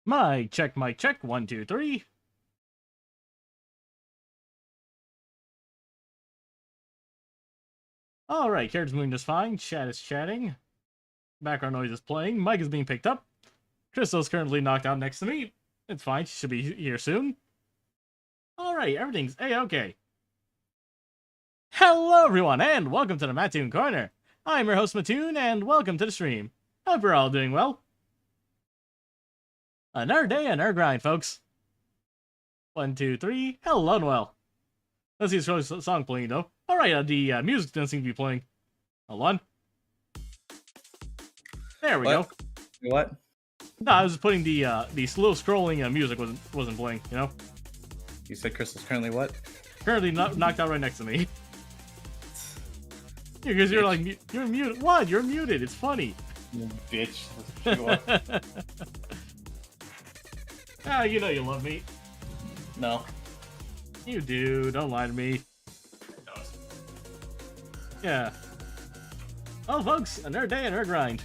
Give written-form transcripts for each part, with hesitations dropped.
Mic check. 1, 2, 3. Alright, character's moving just fine. Chat is chatting. Background noise is playing. Mic is being picked up. Crystal's currently knocked out next to me. It's fine, she should be here soon. Alright, everything's A-okay. Hello everyone, and welcome to the Mattoon Corner. I'm your host Mattoon, and welcome to the stream. Hope you're all doing well. Another day, another grind, folks. 1, 2, 3. Hello and well. Let's see this song playing though. Alright, the music doesn't seem to be playing. Hold on. There we go. What? No, I was just putting the slow scrolling music wasn't playing, you know? You said Crystal's currently what? Currently knocked out right next to me. Because you're like, you're muted. What? You're muted. It's funny. You bitch. That's what you are. Ah, you know you love me. No. You do. Don't lie to me. Yeah. Oh, folks, another day, another grind.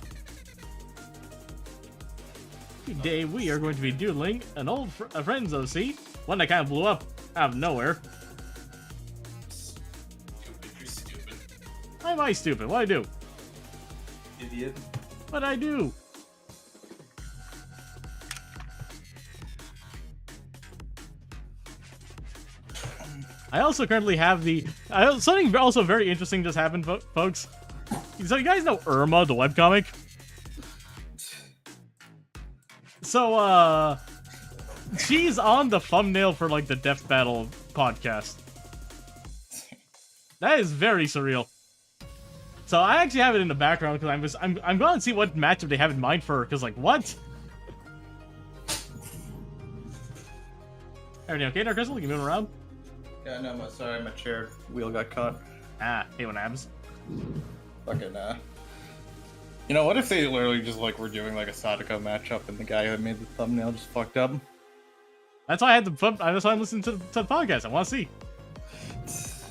Today we are going to be doodling an old friend's OC, one that kind of blew up out of nowhere. You're stupid. Why am I stupid? What'd I do? Idiot. What'd I do? I also currently have something also very interesting just happened, folks. So you guys know Irma, the webcomic? So, she's on the thumbnail for, like, the Death Battle podcast. That is very surreal. So I actually have it in the background because I'm going to see what matchup they have in mind for her, because, like, what? Everything okay there, Crystal? You moving around? Yeah, no, sorry, my chair wheel got caught. Ah, hey, what happens? Fucking, You know, what if they literally just, like, were doing, like, a Sadako matchup and the guy that made the thumbnail just fucked up? That's why that's why I'm listening to the podcast. I want to see.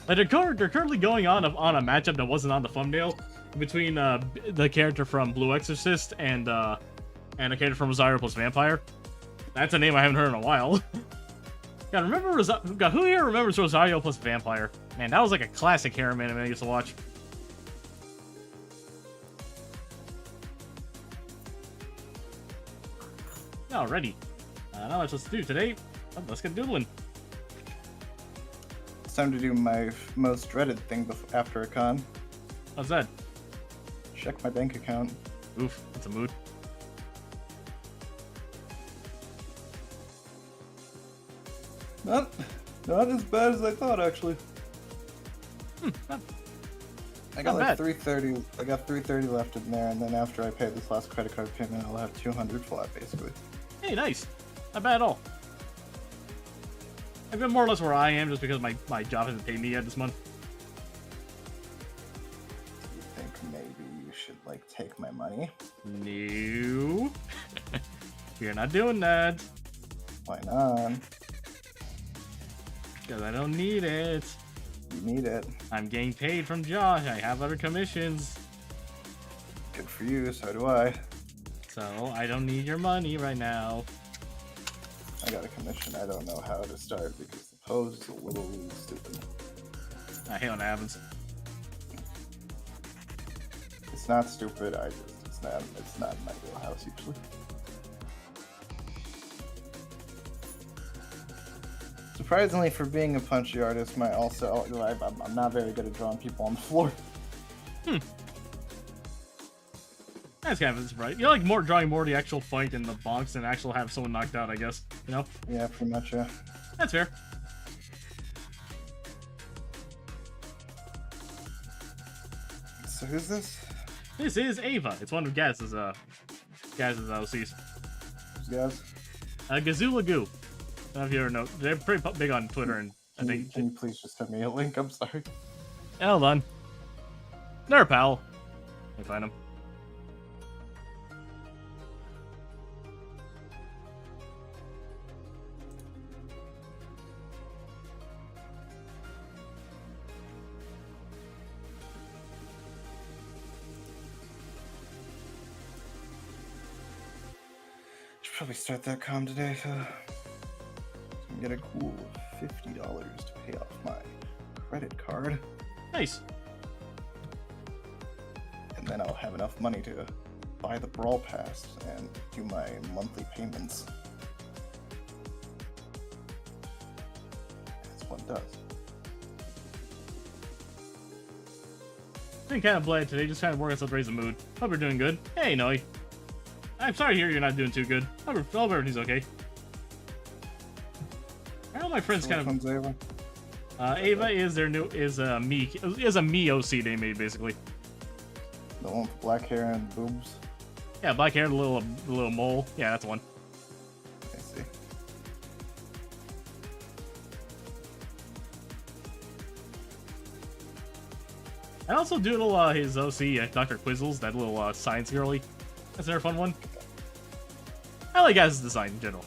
Like, they're currently going on a matchup that wasn't on the thumbnail between the character from Blue Exorcist and a character from Rosario plus Vampire. That's a name I haven't heard in a while. God, who here remembers Rosario plus Vampire? Man, that was like a classic harem anime I used to watch. Alrighty. Not much else to do today. Let's get doodling. It's time to do my most dreaded thing after a con. What's that? Check my bank account. Oof, that's a mood. Not as bad as I thought, actually. I got like 330. I got 330 left in there, and then after I pay this last credit card payment, I'll have 200 flat, basically. Hey, nice. Not bad at all. I've been more or less where I am, just because my job hasn't paid me yet this month. Do you think maybe you should like take my money? No. We're not doing that. Why not? Because I don't need it. You need it. I'm getting paid from Josh. I have other commissions. Good for you, so do I. So, I don't need your money right now. I got a commission. I don't know how to start because the pose is a little stupid. I hate when that happens. It's not stupid, it's not in my wheelhouse usually. Surprisingly, for being a punchy artist, I'm not very good at drawing people on the floor. That's kind of a surprise. You're like drawing more the actual fight in the box than actual have someone knocked out, I guess. You know? Yeah, pretty much, yeah. That's fair. So who's this? This is Ava. It's one of Gaz's OCs. Who's Gaz? Gazula Goo. I don't know if you ever know. They're pretty big on Twitter, and I think. Can you please just send me a link? I'm sorry. Hold on. There, pal. Let me find him. probably start that comm today, so I can get a cool $50 to pay off my credit card, Nice. and then I'll have enough money to buy the Brawl Pass and do my monthly payments. That's what it does. Been kind of bland today, just trying to work on stuff to raise the mood. Hope you're doing good. Hey, Noe. I'm sorry to hear you're not doing too good. Hope everything's okay. I know my friends So kind which of. one's Ava? Ava is their new is a me OC they made basically. The one with black hair and boobs. Yeah, black hair, the little mole. Yeah, that's the one. I see. I also doodle his OC, Dr. Quizzles, that little science girly. That's another fun one. I like his design in general.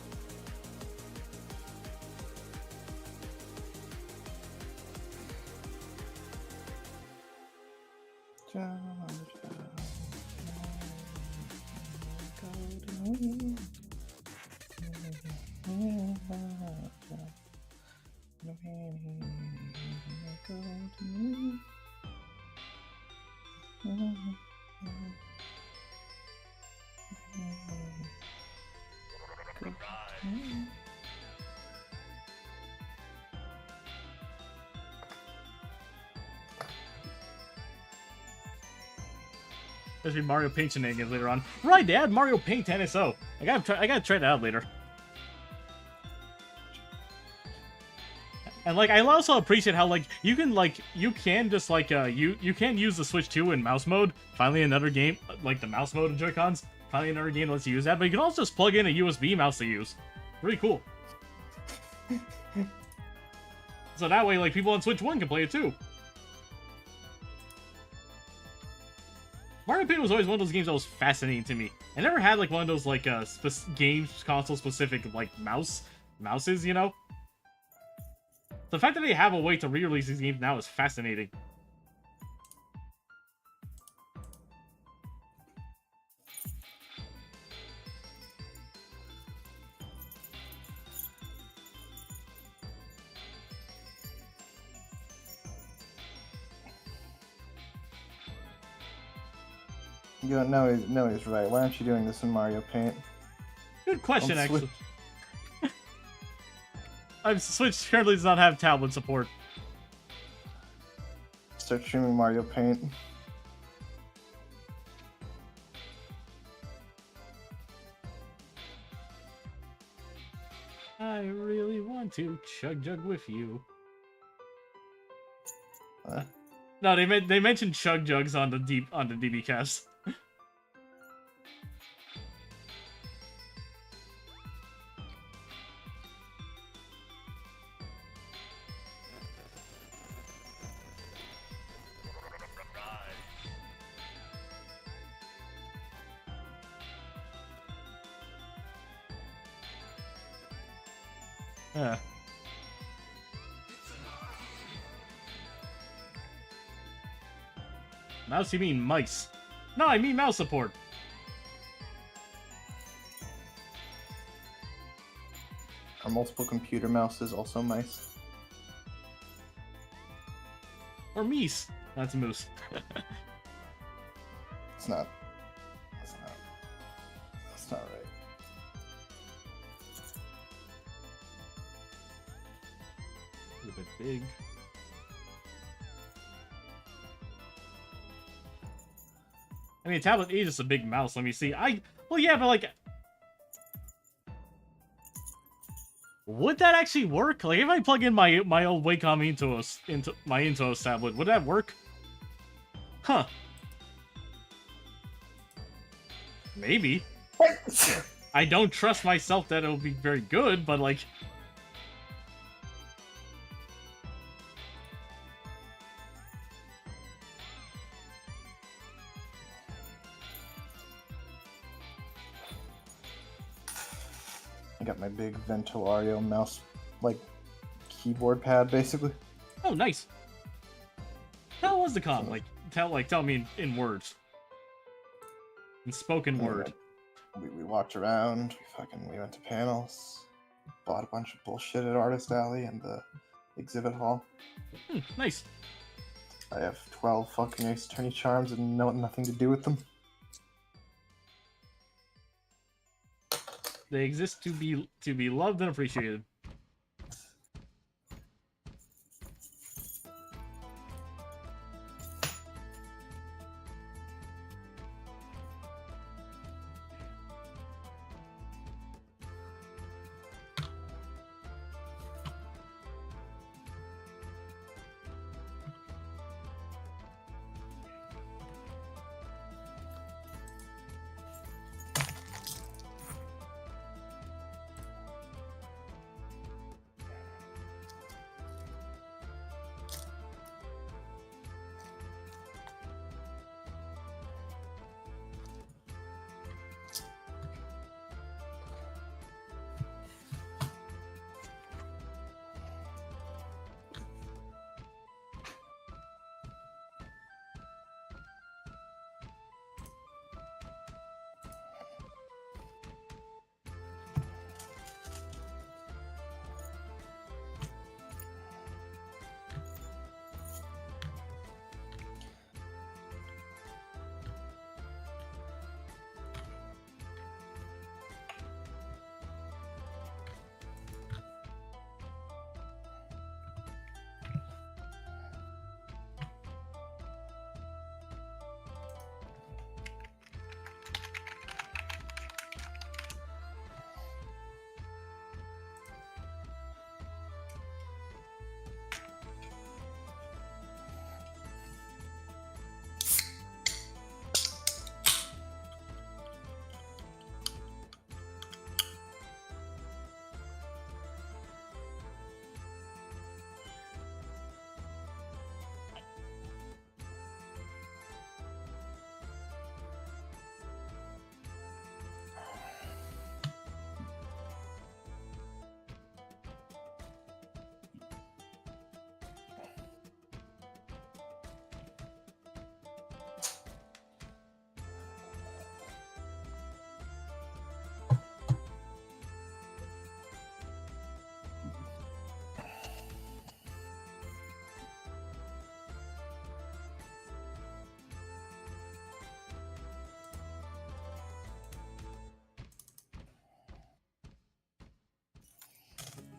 There's be Mario Paint shenanigans later on. Right, Dad, Mario Paint NSO. I gotta try that out later. And like, I also appreciate how like you can just like you can use the Switch 2 in mouse mode. Finally, another game like the mouse mode of Joy-Cons. Finally, another game that lets you use that. But you can also just plug in a USB mouse to use. Really cool. So that way, like people on Switch 1 can play it too. Mario Paint was always one of those games that was fascinating to me. I never had like one of those like games console specific like mouses, you know. The fact that they have a way to re-release these games now is fascinating. You don't know he's right. Why aren't you doing this in Mario Paint? Good question, On actually. Switch currently does not have tablet support. Start streaming Mario Paint. I really want to chug jug with you. Huh? No, they mentioned chug jugs on the DB cast. Mouse, you mean mice? No, I mean mouse support. Are multiple computer mouses also mice? Or meese. That's a moose. It's not. That's not right. A little bit big. I mean, tablet is just a big mouse. Let me see. Well, yeah, but like, would that actually work? Like, if I plug in my old Wacom into my Intuos tablet, would that work? Huh? Maybe. I don't trust myself that it'll be very good, but like. I got my big Vento Ario mouse, like, keyboard pad, basically. Oh, nice. How was the com? Like, tell me in words. In spoken word. we walked around. We went to panels. Bought a bunch of bullshit at Artist Alley and the exhibit hall. Nice. I have 12 fucking Ace Attorney charms and nothing to do with them. They exist to be loved and appreciated.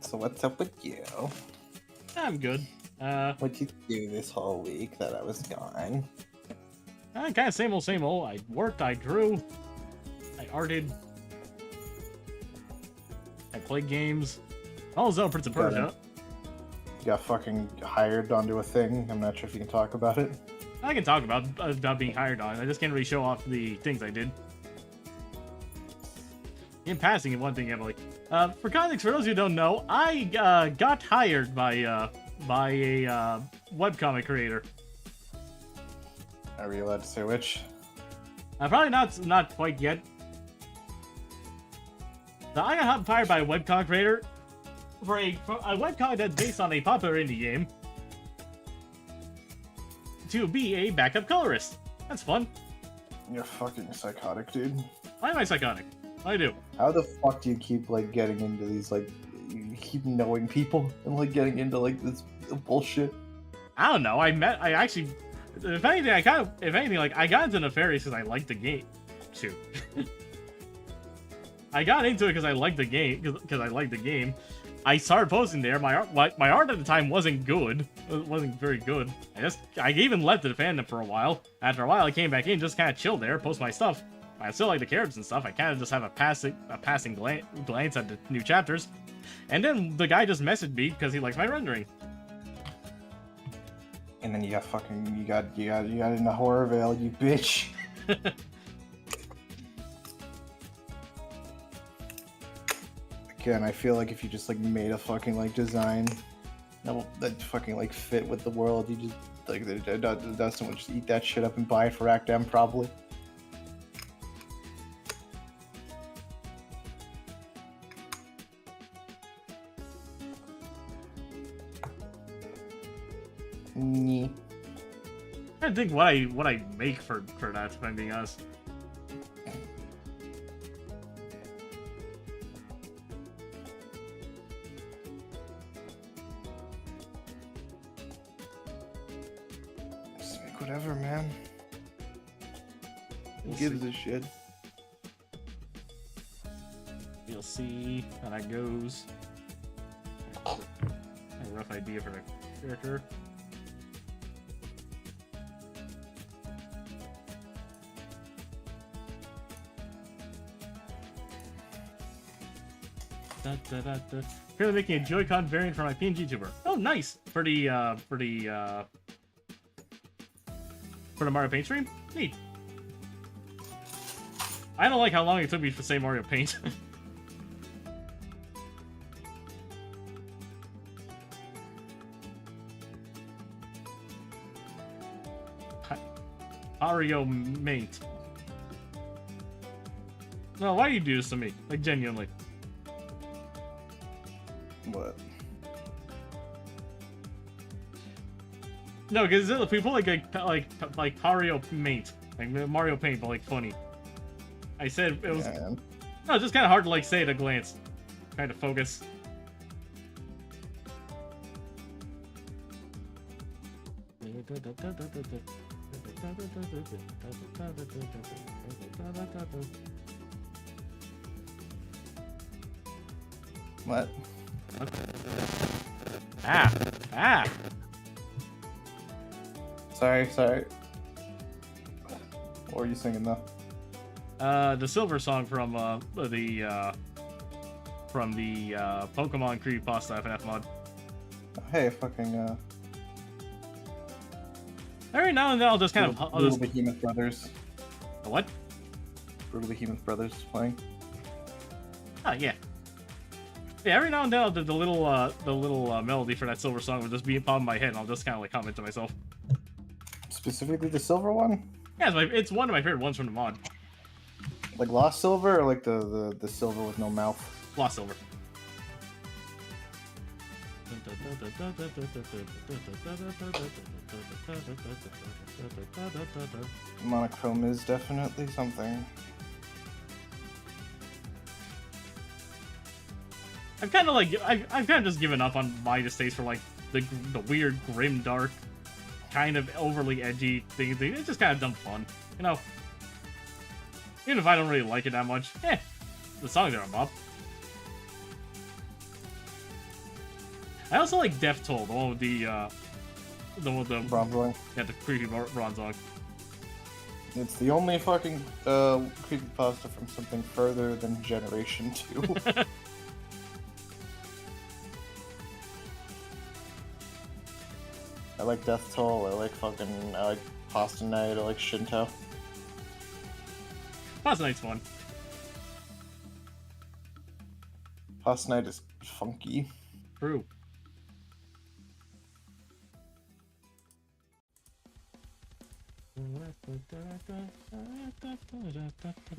So what's up with you? I'm good. What'd you do this whole week that I was gone? Kind of same old, same old. I worked, I drew, I arted, I played games. All Zelda Prince of Persia. You got fucking hired onto a thing. I'm not sure if you can talk about it. I can talk about being hired on. I just can't really show off the things I did. In passing, one thing, Emily. For context, for those who don't know, I got hired by a webcomic creator. Are we allowed to say which? Probably not quite yet. So I got hired by a webcomic creator for a webcomic that's based on a popular indie game to be a backup colorist. That's fun. You're fucking psychotic, dude. Why am I psychotic? I do. How the fuck do you keep like getting into these like you keep knowing people and like getting into like this bullshit? I don't know. I actually, if anything, I got into Nefarious because I liked the game. Shoot. I got into it because I liked the game. I started posting there. My art at the time wasn't good. It wasn't very good. I even left the fandom for a while. After a while, I came back in, just kind of chilled there, post my stuff. I still like the characters and stuff. I kind of just have a passing glance at the new chapters, and then the guy just messaged me because he likes my rendering. And then you got in the horror veil, you bitch. Again, I feel like if you just like made a fucking like design that fucking like fit with the world, you just like Dustin would just eat that shit up and buy it for Act M probably. I think what I make for that, if I'm being honest. Whatever, man. Who We'll gives see. a shit? You'll see how that goes. A rough idea for the character. Currently making a Joy-Con variant for my PNG tuber. Oh, nice! For the Mario Paint stream? Neat. I don't like how long it took me to say Mario Paint. Mario Paint. No, why do you do this to me? Like, genuinely. What? No, because people like Mario Paint, like Mario Paint, but like funny. I said it was Yeah. no, it's just kind of hard to like say at a glance. Trying to focus. What? Ah! Sorry. What were you singing though? The Silver song from the Pokemon Creepypasta FNF mod. Hey, fucking Every now and then I'll just kind of Brutal Behemoth Brothers. what? Brutal Behemoth Brothers is playing. Oh yeah. Yeah, every now and then the little melody for that Silver song will just be pop in my head, and I'll just kind of like comment to myself. Specifically the silver one? Yeah, it's one of my favorite ones from the mod. Like Lost Silver or like the silver with no mouth? Lost Silver. Monochrome is definitely something. I've kind of just given up on my distaste for like the weird, grim, dark, kind of overly edgy thing. It's just kind of dumb fun, you know. Even if I don't really like it that much, the songs are up. I also like Death Toll, the one with the Bronze Ring. yeah, the creepy bronze song. It's the only fucking creepypasta from something further than Generation 2. I like Death Toll, I like Pasta Night, I like Shinto. Pasta Night's fun. Pasta Night is funky. True.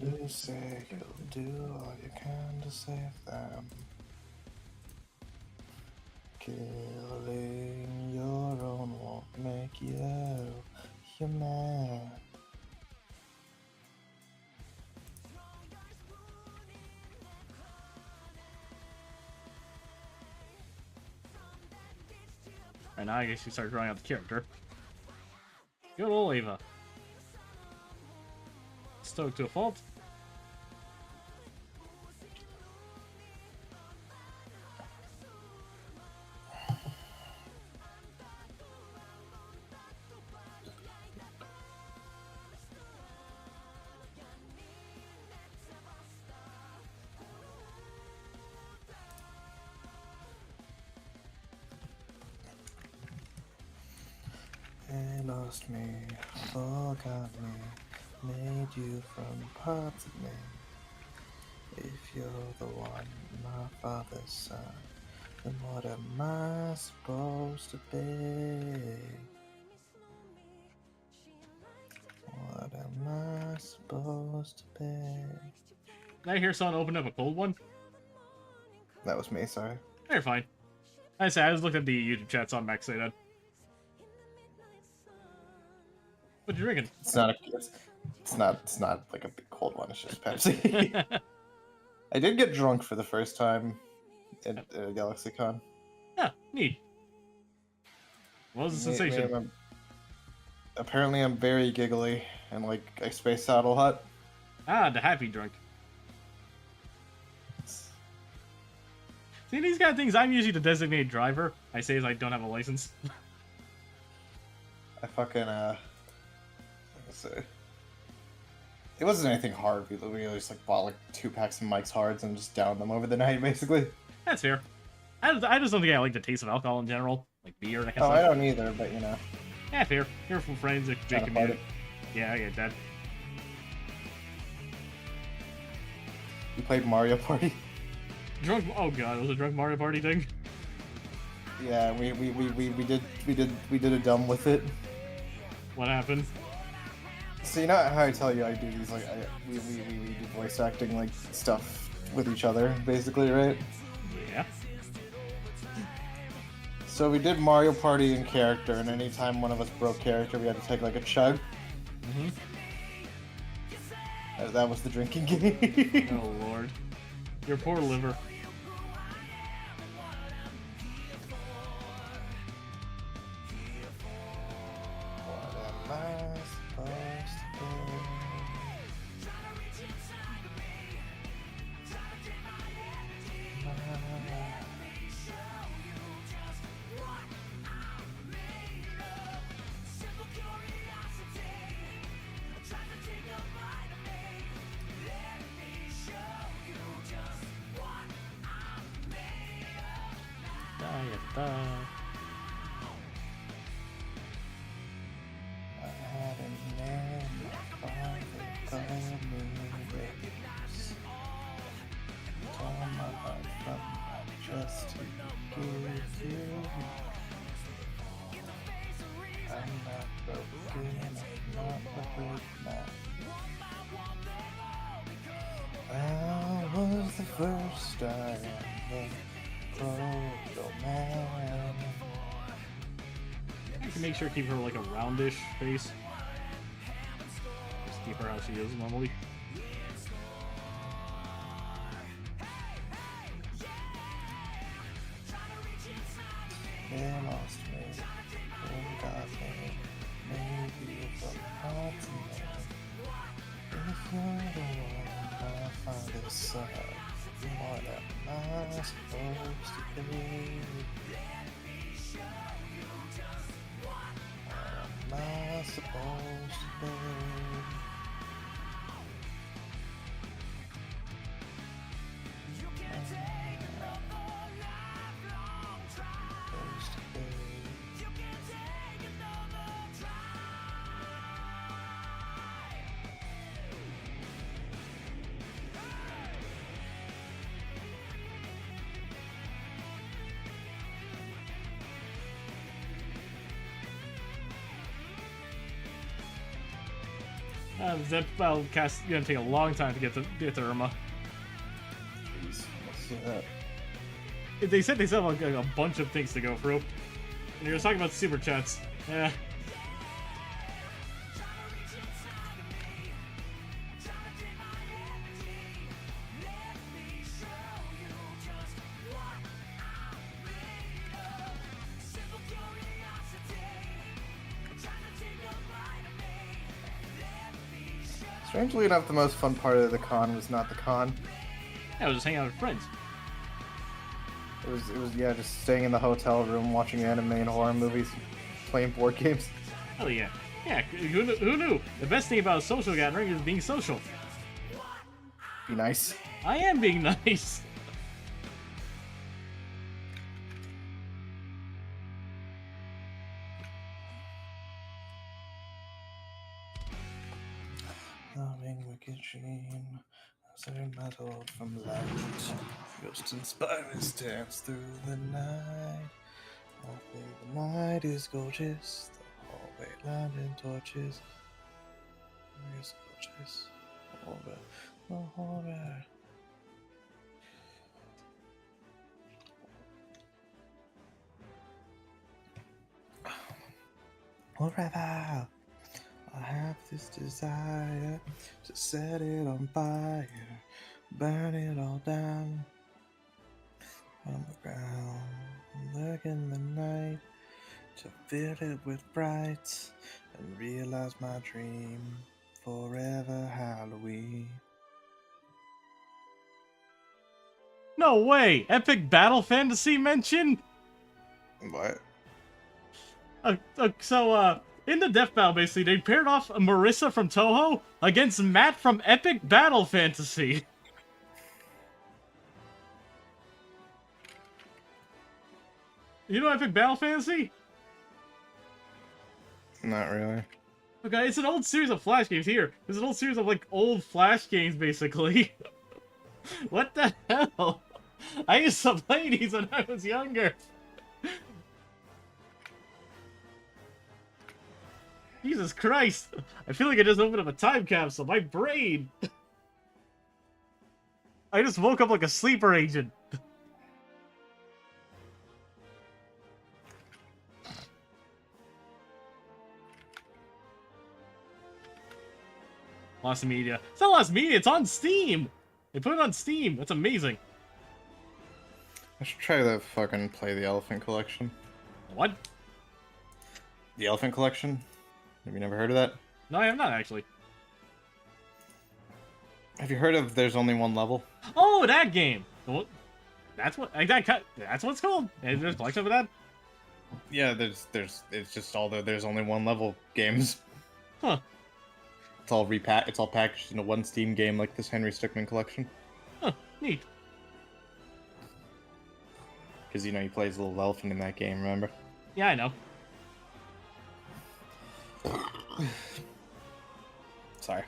You say you'll do all you can to save them. Killing your own won't make you human. Right now, I guess you start drawing out the character. Good old Ava. Stoked to a fault. They lost me, forgot me, made you from parts of me. If you're the one, my father's son, then what am I supposed to be? What am I supposed to be? Did I hear someone open up a cold one? That was me, sorry. You're fine. I just looked at the YouTube chat, saw Max say that. What you drinking? It's not like a big cold one, it's just Pepsi. I did get drunk for the first time at GalaxyCon. Yeah, neat. What was the sensation? Apparently, I'm very giggly and like I space out a lot. Ah, the happy drunk. See, these kind of things, I'm usually the designated driver. I say as I don't have a license. I fucking like I say, it wasn't anything hard. We just like bought like 2 packs of Mike's Hards and just downed them over the night, basically. That's fair. I just don't think I like the taste of alcohol in general, like beer and that kind Oh, of I stuff. don't either, but you know. Yeah, fair. You're from friends, a big community. Yeah, I get that. You played Mario Party? Drunk. Oh god, it was a drunk Mario Party thing. Yeah, we did a dumb with it. What happened? So you know how I tell you I do these like we do voice acting like stuff with each other, basically, right? Yeah. So we did Mario Party in character, and anytime one of us broke character, we had to take like a chug. Mm-hmm. That was the drinking game. Oh lord. Your poor liver. What am I supposed to do? I had a name, my father called me Rose. Told my heart from my chest to give you. I'm not broken, I'm not a good man. I was the first I ever broke a man. I can make sure to keep her like a roundish face. Just keep her how she is normally. They lost me, and got me. Maybe it's a hard to know. If you're the one my father said, what am I supposed to be? What am I supposed to be? Supposed to be. That battle cast gonna take a long time to get to Irma. Jeez, let's see that. They said they still have like a bunch of things to go through. And you're talking about super chats. Yeah. Strangely enough, the most fun part of the con was not the con. Yeah, I was just hanging out with friends. It was yeah, just staying in the hotel room, watching anime and horror movies, playing board games. Hell yeah. Yeah, who knew? The best thing about a social gathering is being social. Be nice. I am being nice. Loving wicked dream, observing metal from light. Ghosts and spirits dance through the night. I think the night is gorgeous. The hallway lined in torches. It's gorgeous. Horror, the horror. Forever, I have this desire to set it on fire, burn it all down on the ground, lurk in the night to fill it with bright and realize my dream. Forever Halloween. No way! Epic Battle Fantasy mention? What? In the Death Battle, basically, they paired off Marissa from Toho against Matt from Epic Battle Fantasy. You know Epic Battle Fantasy? Not really. Okay, it's an old series of Flash games. Here, it's an old series of, like, old Flash games, basically. What the hell? I used to play these when I was younger. Jesus Christ! I feel like I just opened up a time capsule. My brain! I just woke up like a sleeper agent. Lost Media. It's not Lost Media, it's on Steam! They put it on Steam. That's amazing. I should try to fucking play the Elephant Collection. What? The Elephant Collection? Have you never heard of that? No, I have not, actually. Have you heard of There's Only One Level? Oh, that game! Well, that's what that's what it's called. And there's a collection of that? Yeah, it's just all the There's Only One Level games. Huh. It's all packaged into one Steam game like this Henry Stickmin collection. Huh, neat. Because, you know, he plays a little elephant in that game, remember? Yeah, I know. Sorry.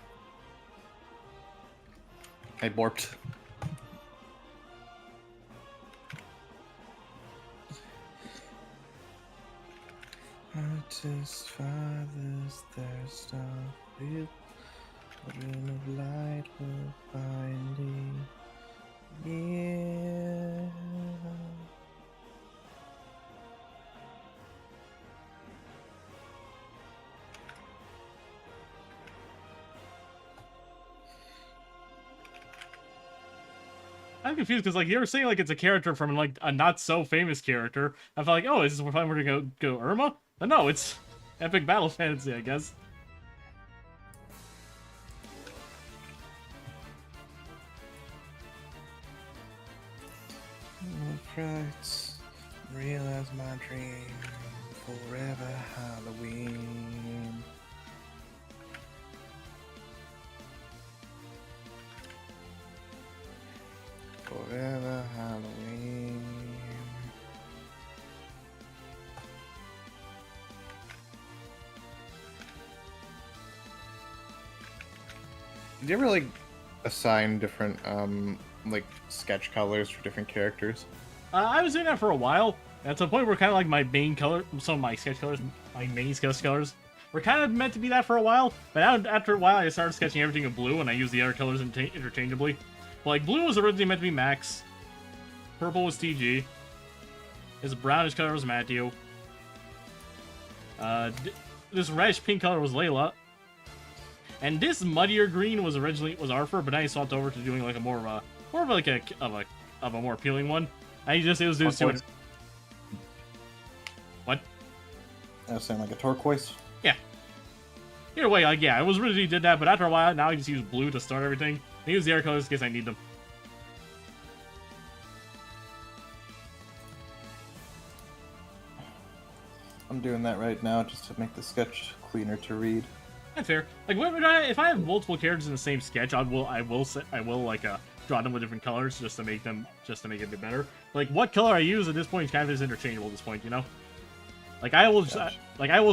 I borped. Artist fathers their stuff with a ring of light will find thee. Yeah. I'm confused because, like, you were saying, like, it's a character from, like, a not-so-famous character. I felt like, oh, is this time we're gonna go Irma? But no, it's Epic Battle Fantasy, I guess. Frights, realize my dream. Forever Halloween. Forever Halloween. Do you ever like assign different like sketch colors for different characters? I was doing that for a while. At the point where kind of like my main color, some of my sketch colors, my main sketch colors, were kind of meant to be that for a while. But now, after a while, I started sketching everything in blue, and I use the other colors interchangeably. But, like, blue was originally meant to be Max. Purple was TG. His brownish color was Matthew. This reddish pink color was Layla. And this muddier green was Arthur, but now he swapped over to doing like a more of a more appealing one. And it was due to it. What? I was saying like a turquoise. Yeah. Either way, like, yeah, I was originally did that, but after a while, now I just use blue to start everything. I use the air colors in case I need them. I'm doing that right now just to make the sketch cleaner to read. That's fair. Like, if I have multiple characters in the same sketch, I will like draw them with different colors just to make it a bit better. Like, what color I use at this point is kind of just interchangeable at this point, you know. Like, I will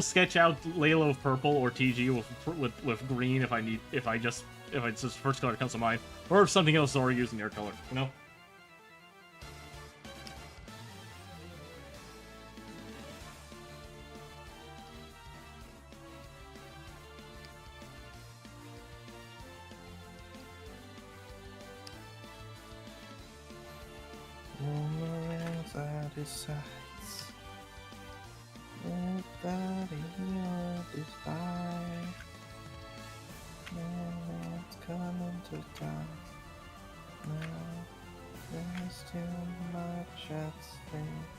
sketch out Layla with purple or TG with green if it's just first color that comes to mind, or if something else is already using their color, you know. Decides that is fine. It's coming to die. Now there's too much at stake.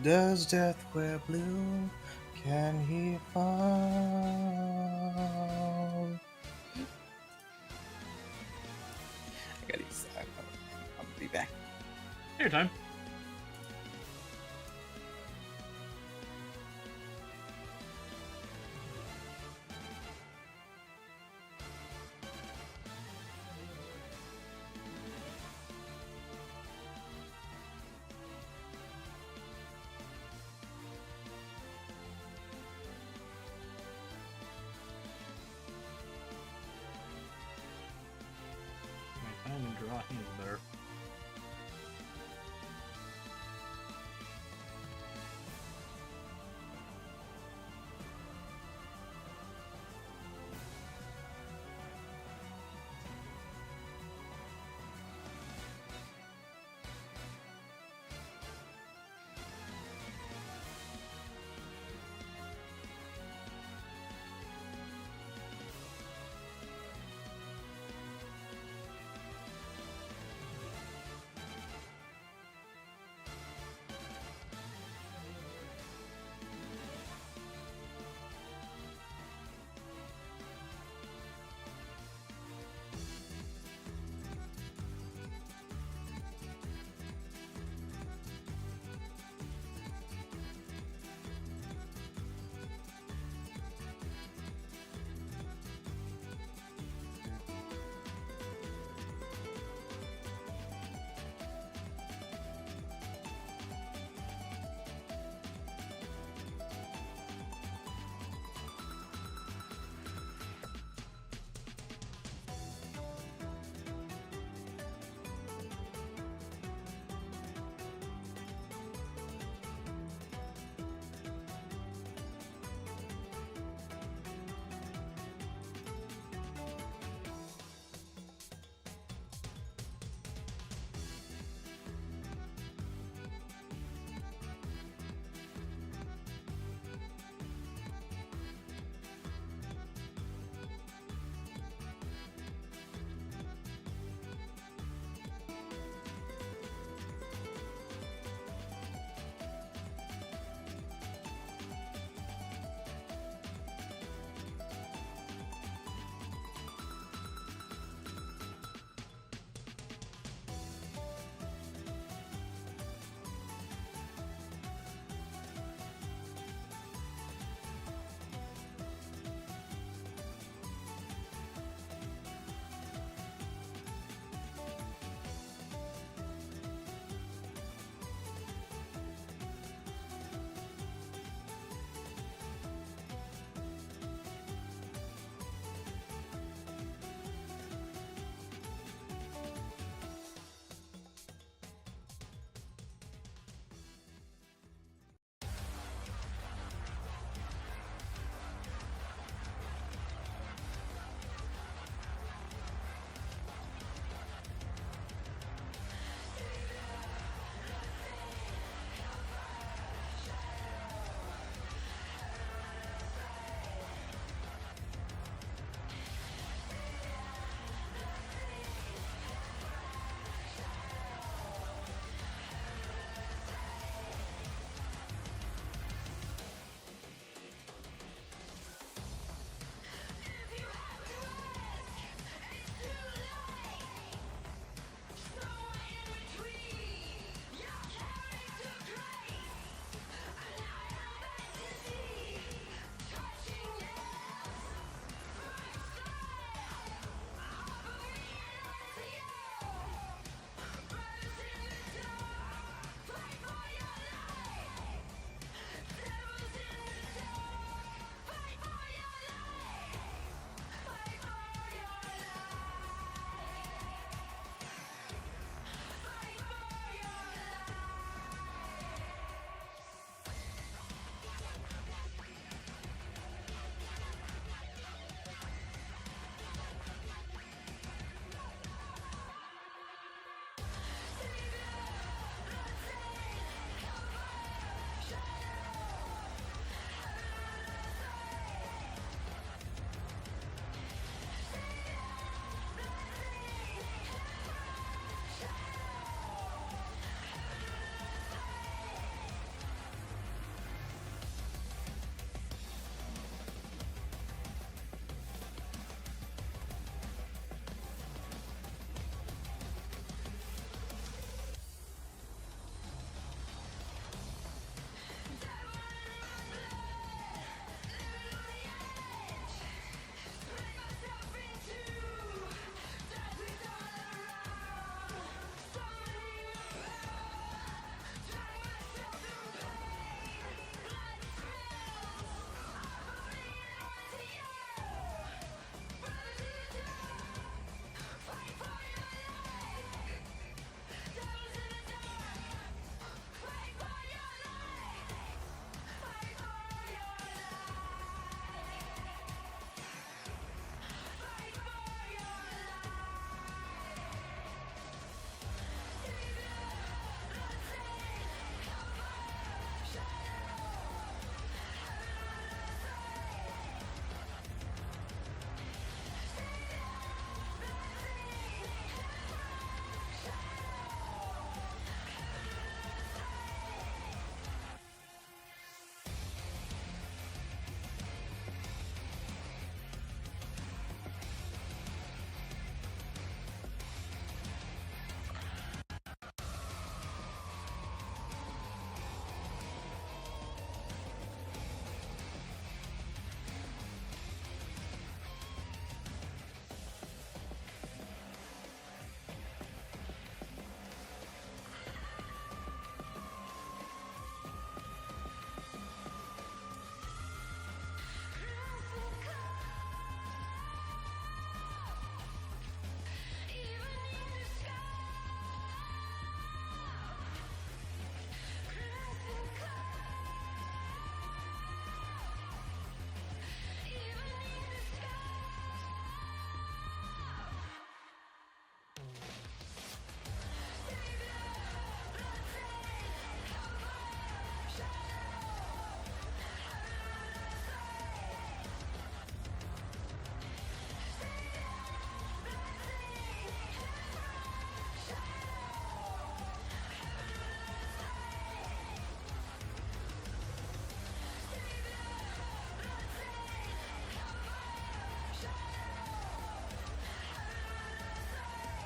Does death wear blue? Can he fall? I gotta use that. I'll be back. Your time. My time and draw hand is better.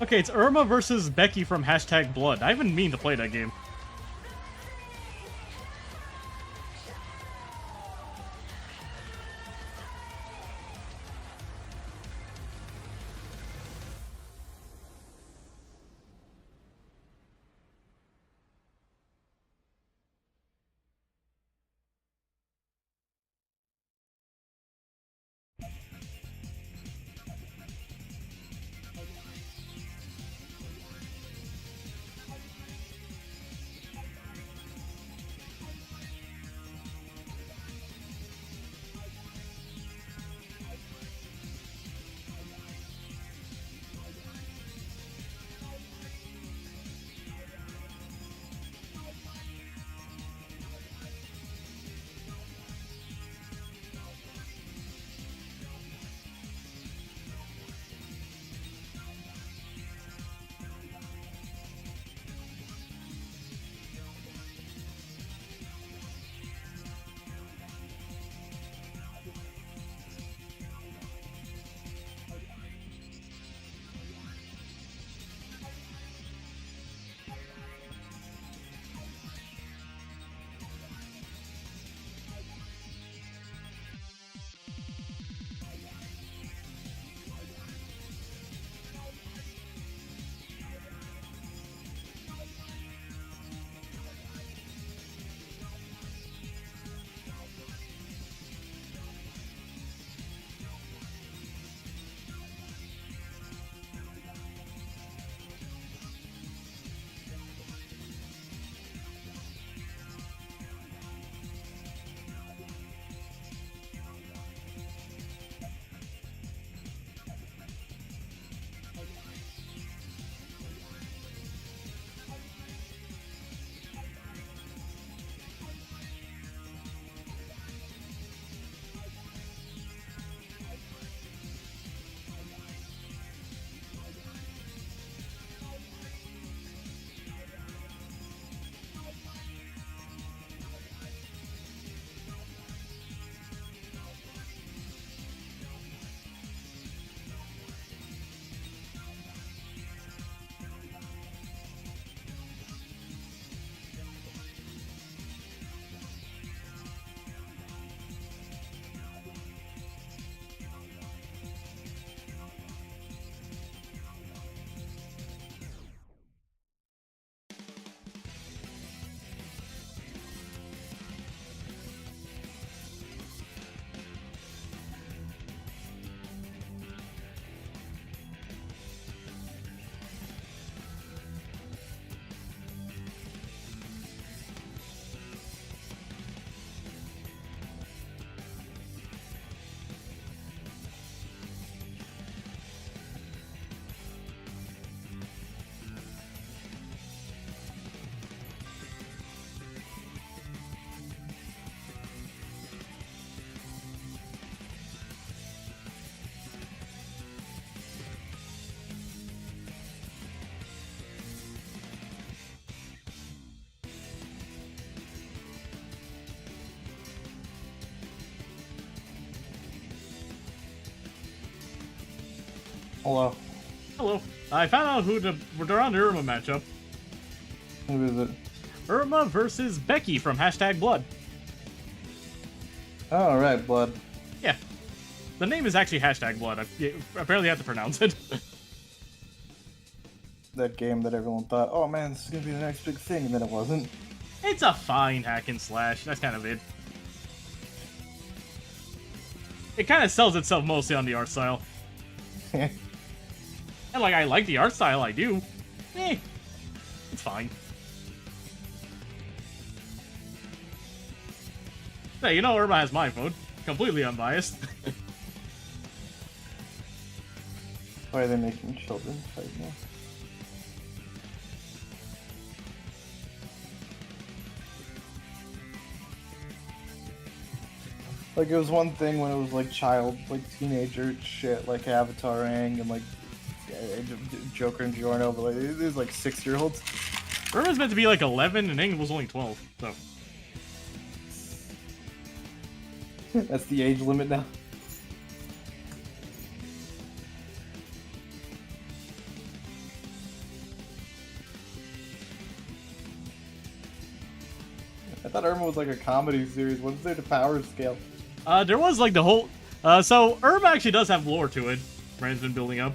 Okay, it's Irma versus Becky from #Blood. I even mean to play that game. Hello. Hello. I found out they're on the Irma matchup. Who is it? Irma versus Becky from #Blood. Oh, right, Blood. Yeah. The name is actually #Blood. I barely have to pronounce it. That game that everyone thought, oh man, this is gonna be the next big thing, and then it wasn't. It's a fine hack and slash. That's kind of it. It kind of sells itself mostly on the art style. And like, I like the art style, I do. It's fine. Hey, you know Irma has my vote. Completely unbiased. Why are they making children fight now? Like, it was one thing when it was like child, like teenager shit, like Avatar Aang and like Joker and Giorno, but like it was like 6-year-olds. Irma's meant to be like 11 and Aang was only 12, so. That's the age limit now. I thought Irma was like a comedy series. What's there to power scale? There was like the whole. So Irma actually does have lore to it. Brand's been building up.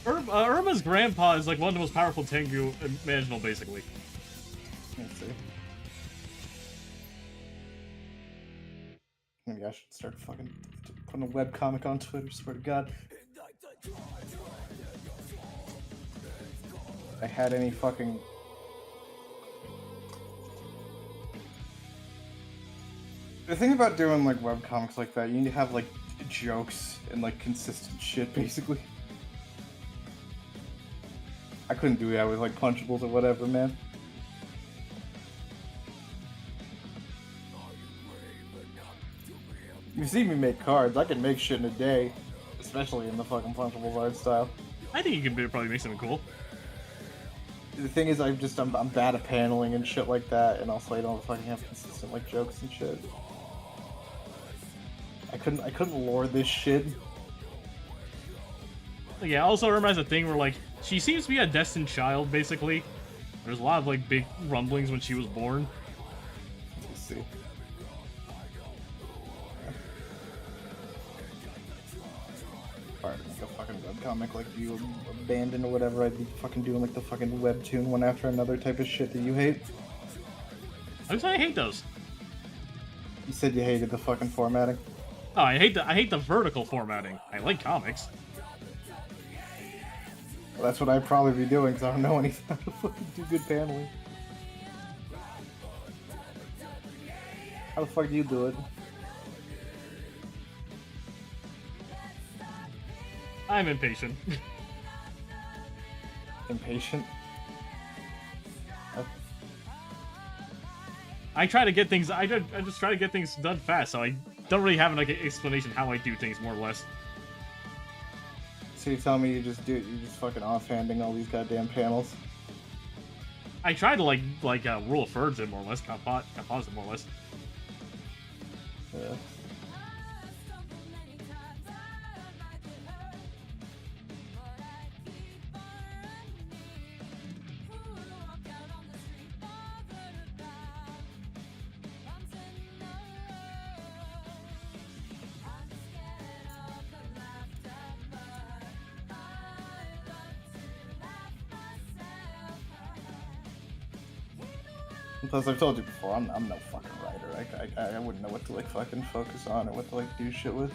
Irma's grandpa is like one of the most powerful Tengu imaginable, basically. Let's see. Maybe I should start fucking putting a webcomic on Twitter, swear to God. If I had any fucking... The thing about doing like webcomics like that, you need to have like jokes and like consistent shit, basically. I couldn't do that with like Punchables or whatever, man. You see me make cards, I can make shit in a day. Especially in the fucking Punchables art style. I think you can probably make something cool. The thing is, I'm bad at paneling and shit like that, and also I don't fucking have consistent like jokes and shit. I couldn't lore this shit. Yeah, also Irma has a thing where like she seems to be a destined child, basically. There's a lot of like big rumblings when she was born. Let's see. Alright, like a fucking webcomic like you abandoned or whatever, I'd be fucking doing like the fucking webtoon one after another type of shit that you hate. I would say I hate those. You said you hated the fucking formatting. Oh, I hate the vertical formatting. I like comics. Well, that's what I'd probably be doing because I don't know anything how to fucking do good paneling. How the fuck do you do it? I'm impatient. Impatient? I try to get things. I just try to get things done fast, so I don't really have like an explanation how I do things, more or less. So you tell me you just fucking offhanding all these goddamn panels? I try to like rule of thirds it more or less, composite more or less. Yeah. Plus, I've told you before, I'm no fucking writer. I wouldn't know what to like fucking focus on or what to like do shit with.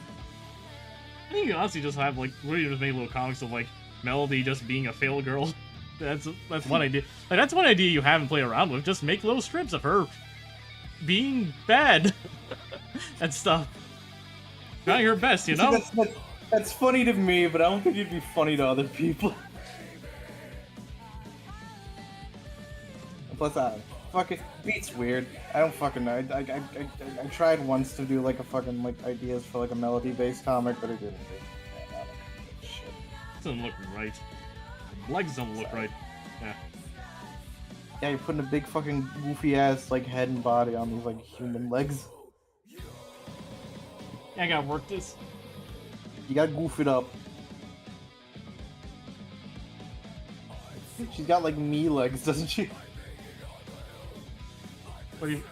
I think you honestly just have like really just made little comics of like Melody just being a fail girl. That's one idea. Like that's one idea you haven't played around with. Just make little strips of her being bad and stuff. Trying her best, you know. That's funny to me, but I don't think it'd be funny to other people. Plus, fucking Beat's weird. I don't fucking know. I tried once to do like a fucking like ideas for like a melody-based comic, but it didn't. Shit. Doesn't look right. The legs don't look right. Yeah. Yeah, you're putting a big fucking goofy ass like head and body on these like human legs. Yeah, I gotta work this. You gotta goof it up. She's got like me legs, doesn't she? What do you...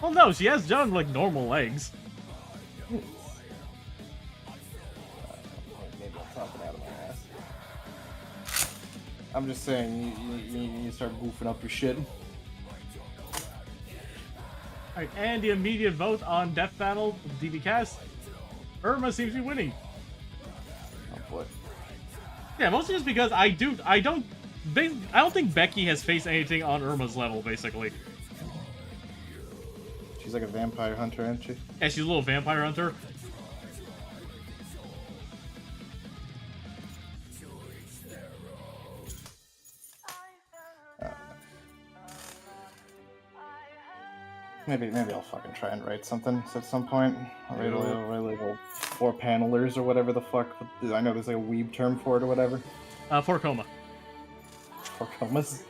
Well, no, she has just like normal legs. Maybe I'm talking out of my ass. I'm just saying, you start goofing up your shit. Alright, and the immediate vote on Death Battle DB Cast. Irma seems to be winning. Oh boy. Yeah, mostly just because I don't think Becky has faced anything on Irma's level, basically. She's like a vampire hunter, isn't she? Yeah, she's a little vampire hunter. Maybe I'll fucking try and write something at some point. I'll write like 4 panelers or whatever the fuck. I know there's like a weeb term for it or whatever. 4 coma. 4 comas.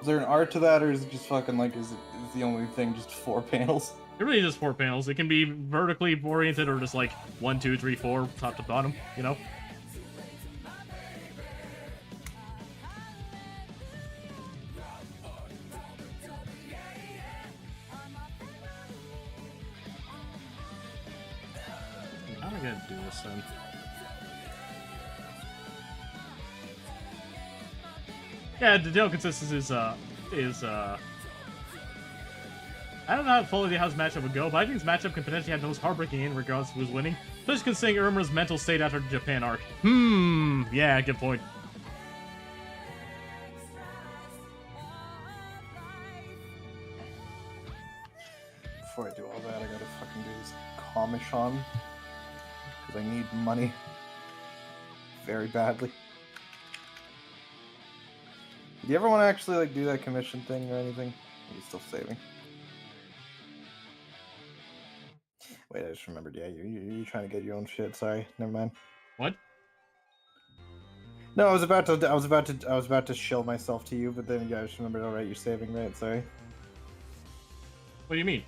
Is there an art to that, or is it just fucking like, is the only thing just 4 panels? It really is just 4 panels. It can be vertically oriented or just like 1, 2, 3, 4, top to bottom, you know? 1%. Yeah, the general consensus is I don't know how fully how this matchup would go, but I think this matchup can potentially have the most heartbreaking end regardless of who's winning. Especially considering Irma's mental state after the Japan arc. Yeah, good point. Before I do all that, I gotta fucking do this Comichon. Because I need money. Very badly. Do you ever want to actually like do that commission thing or anything? Are you still saving? Wait, I just remembered. Yeah, you're trying to get your own shit. Sorry, never mind. What? No, I was about to shill myself to you, but then yeah, I just remembered. All right, you're saving, right? Sorry. What do you mean?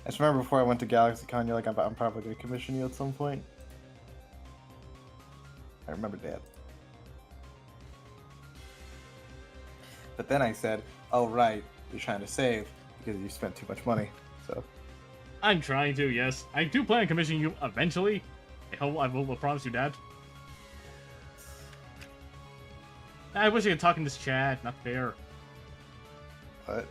I just remember before I went to GalaxyCon, you're like, I'm probably gonna commission you at some point. I remember that. But then I said, oh right, you're trying to save because you spent too much money. So I'm trying to, yes. I do plan on commissioning you eventually. I will promise you that. I wish I could talk in this chat. Not fair. What?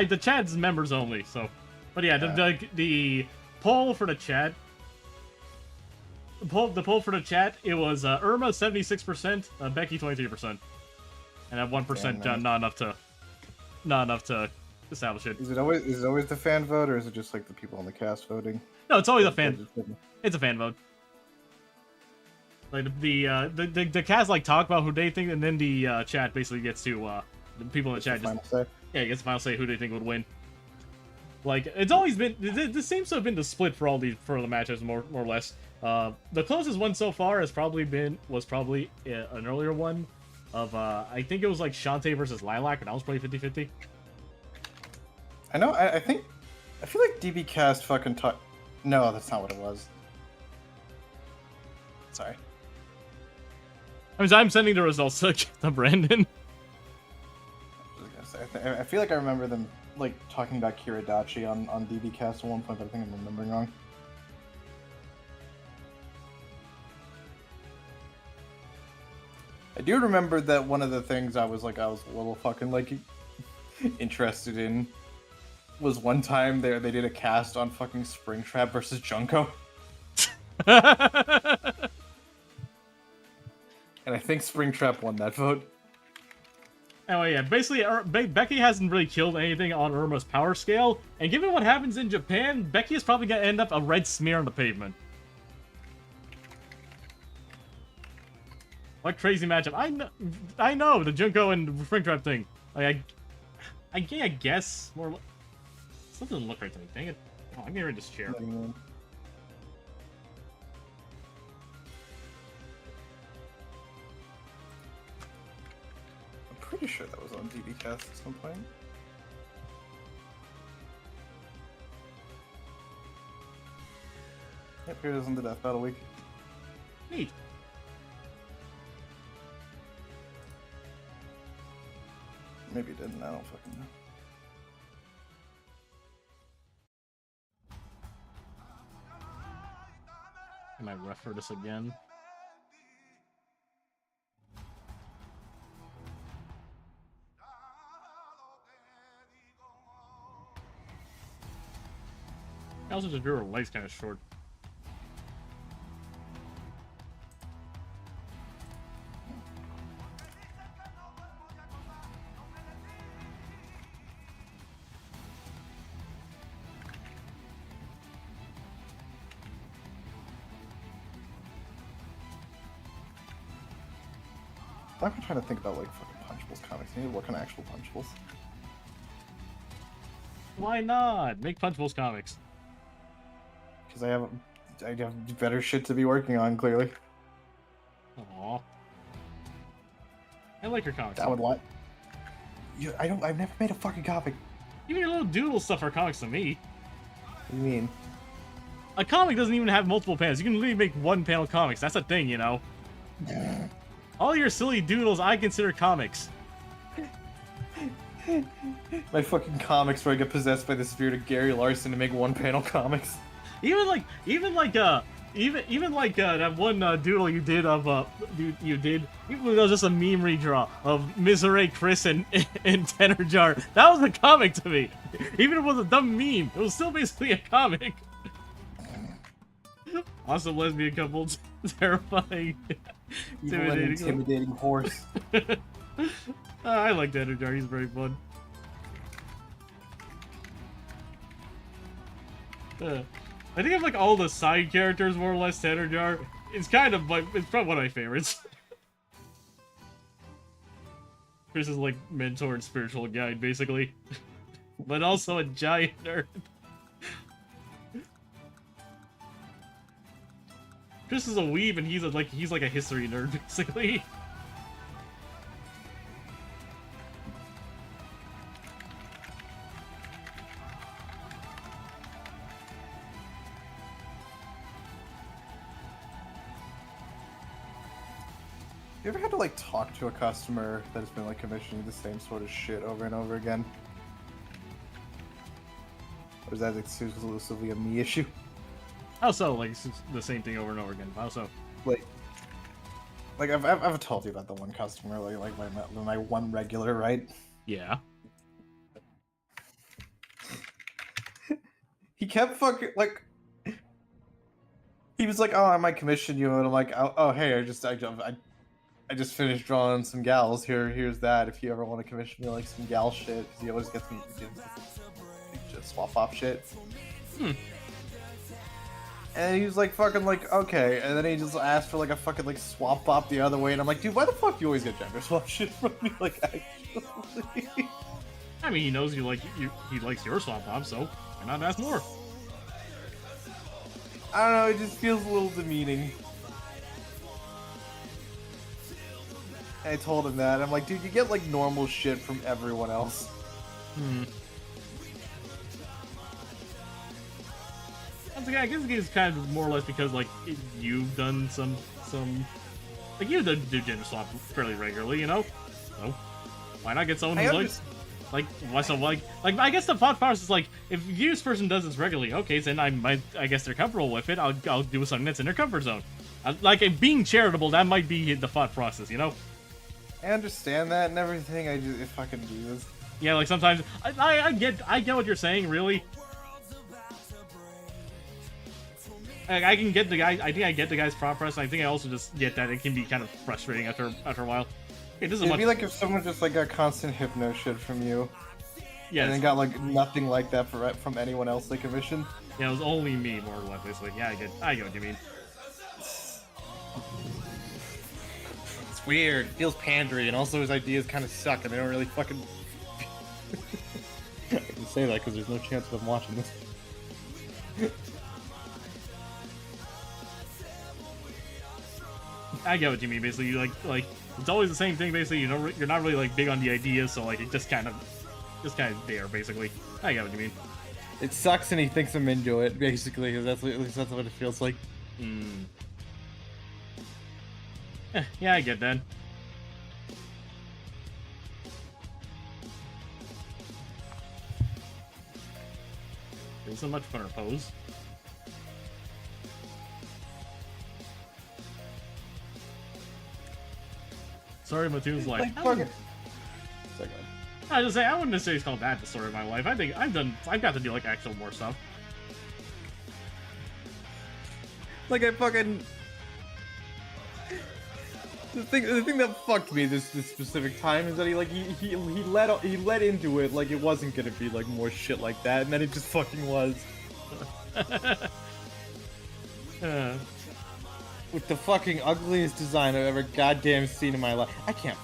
The chat's members only, so. But yeah, the poll for the chat. The poll for the chat. It was Irma 76%, Becky 23%, and at 1% not enough to establish it. Is it always the fan vote, or is it just like the people on the cast voting? No, it's always a fan. It's a fan vote. Like the cast like talk about who they think, and then the chat basically gets to the people in the chat just gets the final say who they think would win. Like it's always been this seems to have been the split for the matches more or less. The closest one so far was probably an earlier one of I think it was like Shantae versus Lilac, and that was probably 50-50. I know. I feel like DB Cast fucking talk. No, that's not what it was. Sorry. I'm sending the results to Brandon. I feel like I remember them like talking about Kiradachi on DB Cast at one point, but I think I'm remembering wrong. I do remember that one of the things I was a little fucking like interested in was one time they did a cast on fucking Springtrap versus Junko. And I think Springtrap won that vote. Oh yeah, basically Becky hasn't really killed anything on Irma's power scale, and given what happens in Japan, Becky is probably gonna end up a red smear on the pavement. What crazy matchup! I know the Junko and Springtrap thing. Like I guess more. Still doesn't look right to me. Dang it! Oh, I'm getting rid of this chair. Pretty sure that was on DB Cast at some point. Yep, here it is in the Death Battle Week. Neat. Maybe it didn't, I don't fucking know. I might refer this again. I also just drew her legs kind of short. I'm trying to think about like fucking Punchables comics. I need to work on actual Punchables. Why not? Make Punchables comics. Because I have better shit to be working on, clearly. Aww. I like your comics. That would what? I've never made a fucking comic. Even your little doodle stuff are comics to me. What do you mean? A comic doesn't even have multiple panels. You can literally make one panel comics. That's a thing, you know. All your silly doodles I consider comics. My fucking comics where I get possessed by the spirit of Gary Larson to make one panel comics. even like that one doodle you did of you did, even though it was just a meme redraw of Misery, Chris, and and Tenor Jar. That was a comic to me. Even if it was a dumb meme, it was still basically a comic. Awesome lesbian couples, terrifying, intimidating horse. I like Tenor Jar. He's very fun. I think of like all the side characters, more or less, Tenor Jar. It's kind of like, it's probably one of my favorites. Chris is like mentor and spiritual guide, basically. But also a giant nerd. Chris is a weeb and he's like a history nerd, basically. You ever had to like talk to a customer that has been like commissioning the same sort of shit over and over again? Or is that exclusively a me issue? How so? Like it's the same thing over and over again. How so? Like I've told you about the one customer, like my one regular, right? Yeah. He kept fucking like. He was like, "Oh, I might commission you," and I'm like, "Oh, hey, I just finished drawing some gals. Here's that. If you ever want to commission me like some gal shit, because he always gets me just swap off shit." And he was like, fucking like, okay. And then he just asked for like a fucking like swap pop the other way, and I'm like, dude, why the fuck do you always get gender swap shit from me? Like, actually. I mean, he knows you like he likes your swap pop, so why not ask more? I don't know. It just feels a little demeaning. And I told him that. I'm like, dude, you get like normal shit from everyone else. I guess it's kind of more or less because like you've done some like you do gender swap fairly regularly, you know. So why not get someone who's like why so like I guess the thought process is like if this person does this regularly, okay, then I guess they're comfortable with it. I'll do something that's in their comfort zone. Like being charitable, that might be the thought process, you know. I understand that and everything. I just if I can do this. Yeah, like sometimes I get what you're saying, really. I can get the guy. I think I get the guy's prop press. I think I also just get that it can be kind of frustrating after a while. Okay, this is It'd be like if someone just like got constant hypno shit from you, yeah, and then got like nothing like that from anyone else they commissioned. Yeah, it was only me more or less. Basically, yeah, I get what you mean. It's weird. It feels pandery, and also his ideas kind of suck, and they don't really fucking. I can say that because there's no chance of them watching this. I get what you mean. Basically, you like it's always the same thing. Basically, you know, you're not really like big on the ideas, so like it just kind of there. Basically, I get what you mean. It sucks, and he thinks I'm into it. Basically, because at least that's what it feels like. Yeah, I get that. There's so much funner pose. Sorry, Matoon's like I just say I wouldn't necessarily call that the story of my life. I think I've got to do like actual more stuff. Like I fucking the thing that fucked me this specific time is that he let into it like it wasn't gonna be like more shit like that, and then it just fucking was. With the fucking ugliest design I've ever goddamn seen in my life. I can't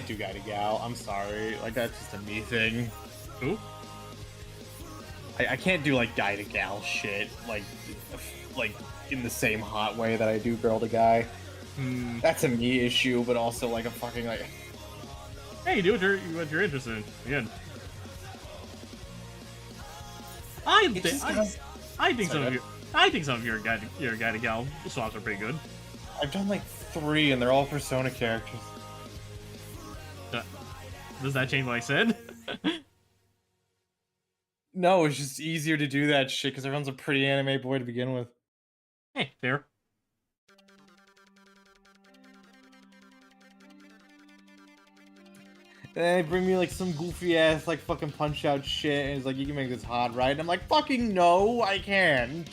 do guy to gal. I'm sorry. Like that's just a me thing. Who? I can't do like guy to gal shit like in the same hot way that I do girl to guy. That's a me issue, but also like a fucking like. Hey, do what you're interested in. Again. I think some of your guy to gal swaps are pretty good. I've done like 3, and they're all Persona characters. Does that change what I said? No, it's just easier to do that shit because everyone's a pretty anime boy to begin with. Hey, fair. And they bring me like some goofy ass like fucking punch out shit, and it's like, you can make this hot, right? And I'm like, fucking no, I can.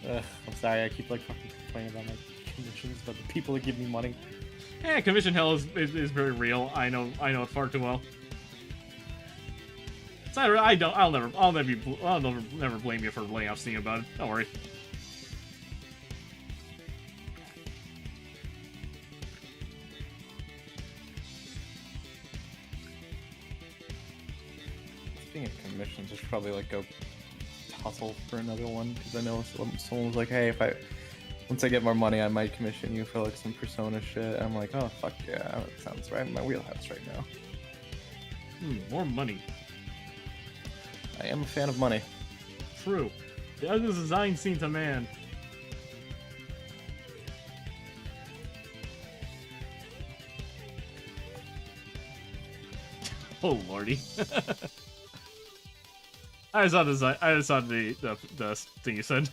I'm sorry, I keep like fucking complaining about my conditions, but the people that give me money. Yeah, commission hell is very real. I know it far too well. So I'll never blame you for laying off Steam about it. Don't worry. Speaking of commissions, I should probably like go hustle for another one, because I know someone was like, hey, once I get more money, I might commission you for like some Persona shit. And I'm like, oh fuck yeah, that sounds right in my wheelhouse right now. More money. I am a fan of money. True. The ugliest design scene to man. Oh lordy. I just saw the thing you said.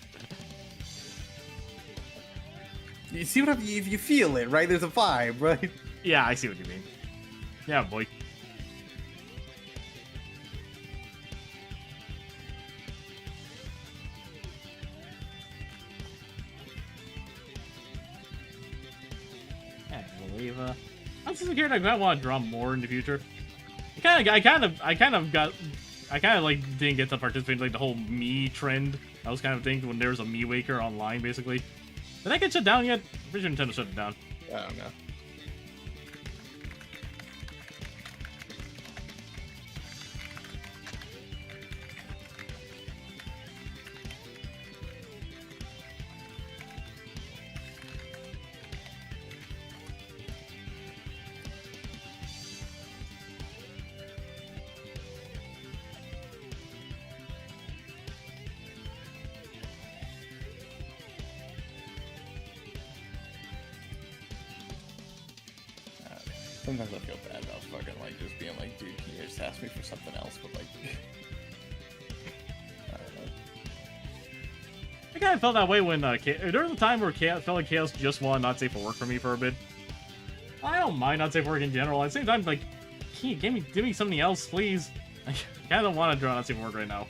You see what if you feel it, right? There's a vibe, right? Yeah, I see what you mean. Yeah, boy. Ava. This is a character I want to draw more in the future. I kind of like didn't get to participate in like the whole me trend. I was kind of thinking when there was a me waker online, basically. Did that get shut down yet? I'm pretty sure Nintendo shut it down. I don't know. Sometimes I feel bad about fucking like just being like, dude, can you just ask me for something else? But like, I don't know. I kind of felt that way when there was a time where I felt like Chaos just wanted not safe for work for me for a bit. I don't mind not safe for work in general. At the same time, like, can you give me something else, please? I kind of don't want to draw not safe for work right now.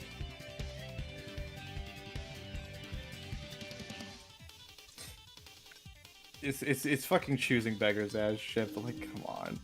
It's fucking choosing beggars as shit, but like, come on.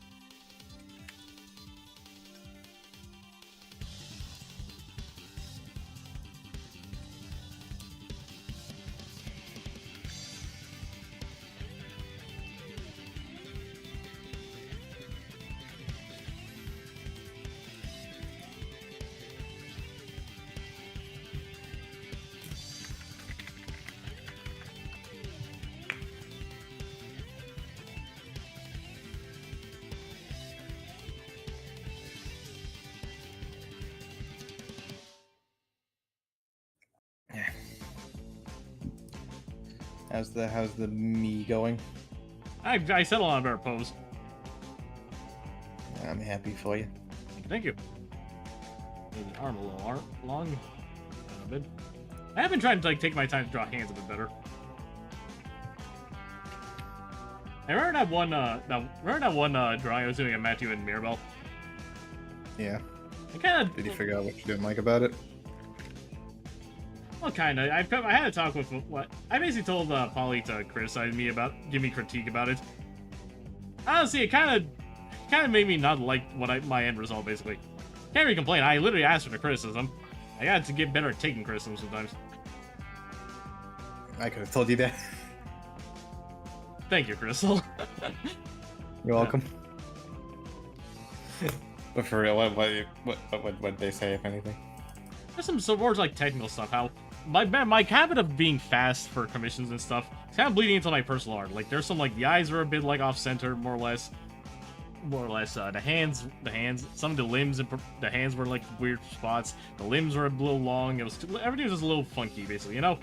How's the me going? I settled on a better pose. I'm happy for you. Thank you. Maybe the arm a little long. A bit. I have been trying to like take my time to draw hands a bit better. I remember that one drawing I was doing at Matthew and Mirabelle. Yeah. Did you figure out what you didn't like about it? Well, kind of. I had a talk with what I basically told Polly to criticize me give me critique about it. Honestly, it kind of made me not like my end result. Basically, can't really complain. I literally asked for the criticism. I got to get better at taking criticism sometimes. I could have told you that. Thank you, Crystal. You're welcome. But for real, what they say, if anything? There's some more like technical stuff. How my habit of being fast for commissions and stuff is kind of bleeding into my personal art. Like there's some like the eyes are a bit like off center, more or less. The hands, some of the limbs and the hands were like weird spots. The limbs were a little long. Everything was just a little funky, basically, you know.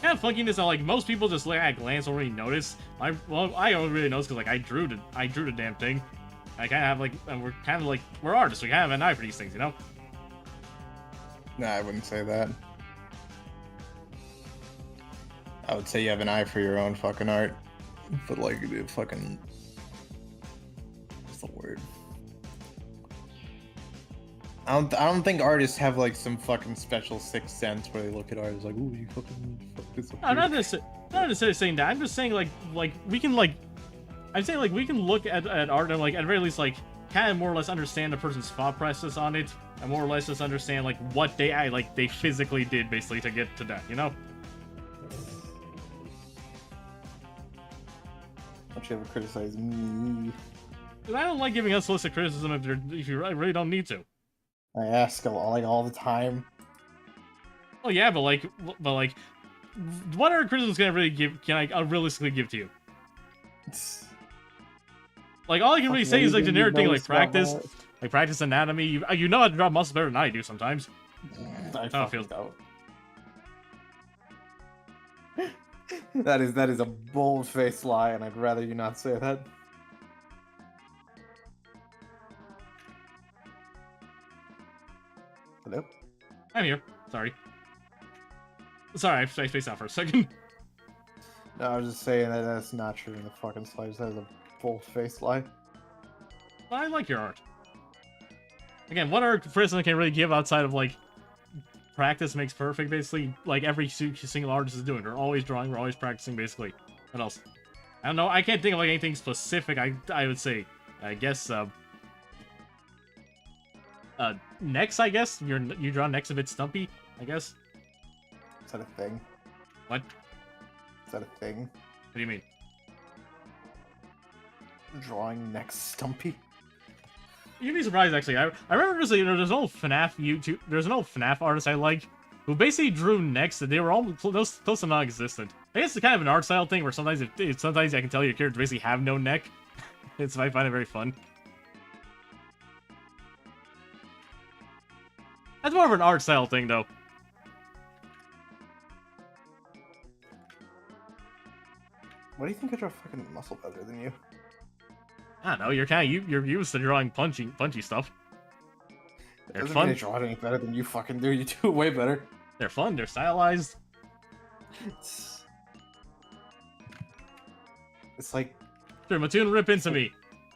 kind of funkiness that like most people just like at a glance already notice. I don't really notice because like I drew the damn thing. I kind of have like, and we're kind of like, we're artists. We kind of have an eye for these things, you know? Nah, I wouldn't say that. I would say you have an eye for your own fucking art, but like, dude, fucking, what's the word? I don't think artists have like some fucking special sixth sense where they look at art and like, ooh, you fucking fuck this up. I'm not necessarily saying that. I'm just saying like we can like, I'd say like we can look at art and like at the very least like kind of more or less understand a person's thought process on it, and more or less just understand like what they physically did basically to get to that, you know? Don't you ever criticize me? I don't like giving unsolicited criticism if you really don't need to. I ask all the time. Oh yeah, but like, what other criticisms can I realistically give to you? Like all I can really say is like generic thing like practice anatomy. You know how to draw muscles better than I do sometimes. I how it feels. don't. That is a bold-faced lie, and I'd rather you not say that. Hello? I'm here. Sorry, I spaced out for a second. No, I was just saying that that's not true in the fucking slides. That is a bold-faced lie. But I like your art. Again, what other criticism can really give outside of like practice makes perfect, basically, like every single artist is doing. They're always drawing, we're always practicing, basically. What else? I don't know, I can't think of like anything specific, I would say. I guess, necks, I guess? You draw necks a bit stumpy, I guess? Is that a thing? What? Is that a thing? What do you mean? Drawing necks stumpy? You'd be surprised, actually. I remember there's an old FNAF artist I like, who basically drew necks that they were all close to non-existent. I guess it's kind of an art style thing where sometimes sometimes I can tell your characters basically have no neck. I find it very fun. That's more of an art style thing, though. Why do you think I draw fucking muscle better than you? I don't know, you're used to drawing punchy stuff. They're Doesn't fun. mean I draw it any better than you fucking do. You do it way better. They're fun, they're stylized. It's like... Sure, Mattoon, rip into me.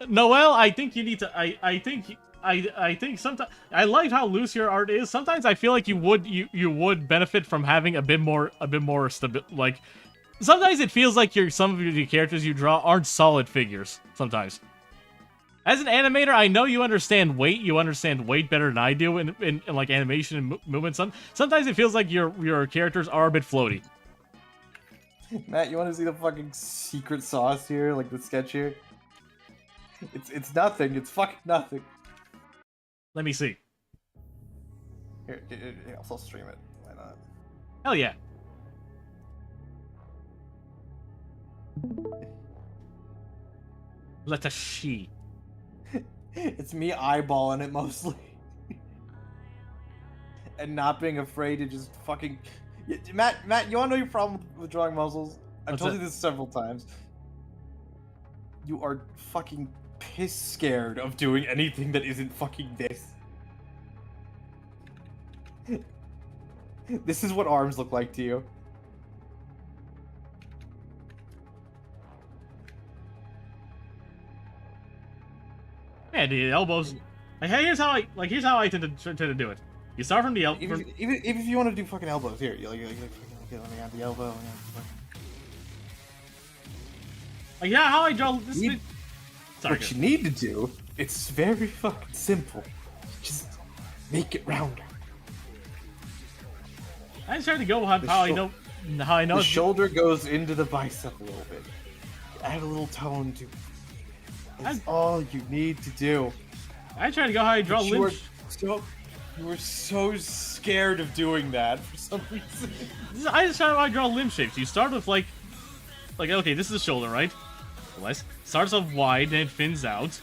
Noel, I think you need to, I think sometimes, I like how loose your art is. Sometimes I feel like you would benefit from having a bit more like, sometimes it feels like some of your characters you draw aren't solid figures, sometimes. As an animator, I know you understand weight better than I do in like animation and movement. Sometimes it feels like your characters are a bit floaty. Matt, you want to see the fucking secret sauce here? Like the sketch here? It's nothing. It's fucking nothing. Let me see. Here, I'll stream it. Why not? Hell yeah. Let us see. It's me eyeballing it mostly. And not being afraid to just fucking... Matt, you wanna know your problem with drawing muscles? I've told you this several times. You are fucking piss scared of doing anything that isn't fucking this. This is what arms look like to you. Yeah, the elbows. Like, hey, here's how I tend to do it. You start from the elbow. Even if you want to do fucking elbows, here, you let me have the elbow. Like, yeah, how I draw this. Sorry, what you need to do, it's very fucking simple. Just make it rounder. I just tried to go how I know. The shoulder goes into the bicep a little bit. Add a little tone to it. That's all you need to do. I try to go how I draw limbs. You were so scared of doing that for some reason. I just try how I draw limb shapes. You start with like okay, this is the shoulder, right? Starts off wide, then it thins out.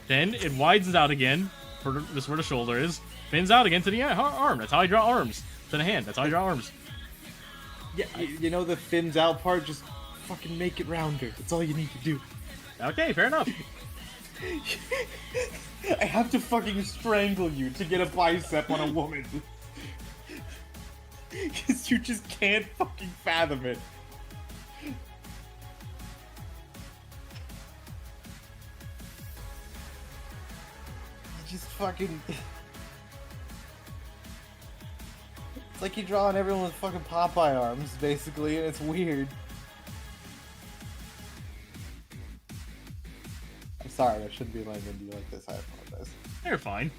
Then it widens out again. This is where the shoulder is. Thins out again to the arm. That's how I draw arms. To the hand. That's how I draw arms. Yeah, you know the thins out part. Just fucking make it rounder. That's all you need to do. Okay, fair enough. I have to fucking strangle you to get a bicep on a woman. Because you just can't fucking fathom it. Just fucking... It's like you're drawing everyone with fucking Popeye arms, basically, and it's weird. I'm sorry, I shouldn't be laying into you like this, I apologize. You're fine.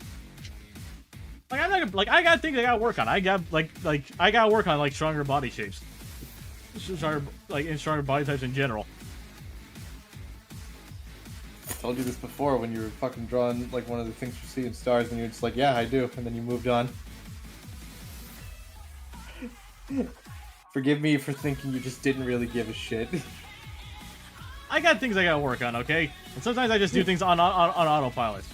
Like, I'm not like, I got things I gotta work on. I got, I gotta work on, like, stronger body shapes. Stronger, like, and stronger body types in general. I told you this before when you were fucking drawing, like, one of the things you see in stars, and you're just like, yeah, I do, and then you moved on. Forgive me for thinking you just didn't really give a shit. I got things I gotta work on, okay? And sometimes I just do things on autopilot.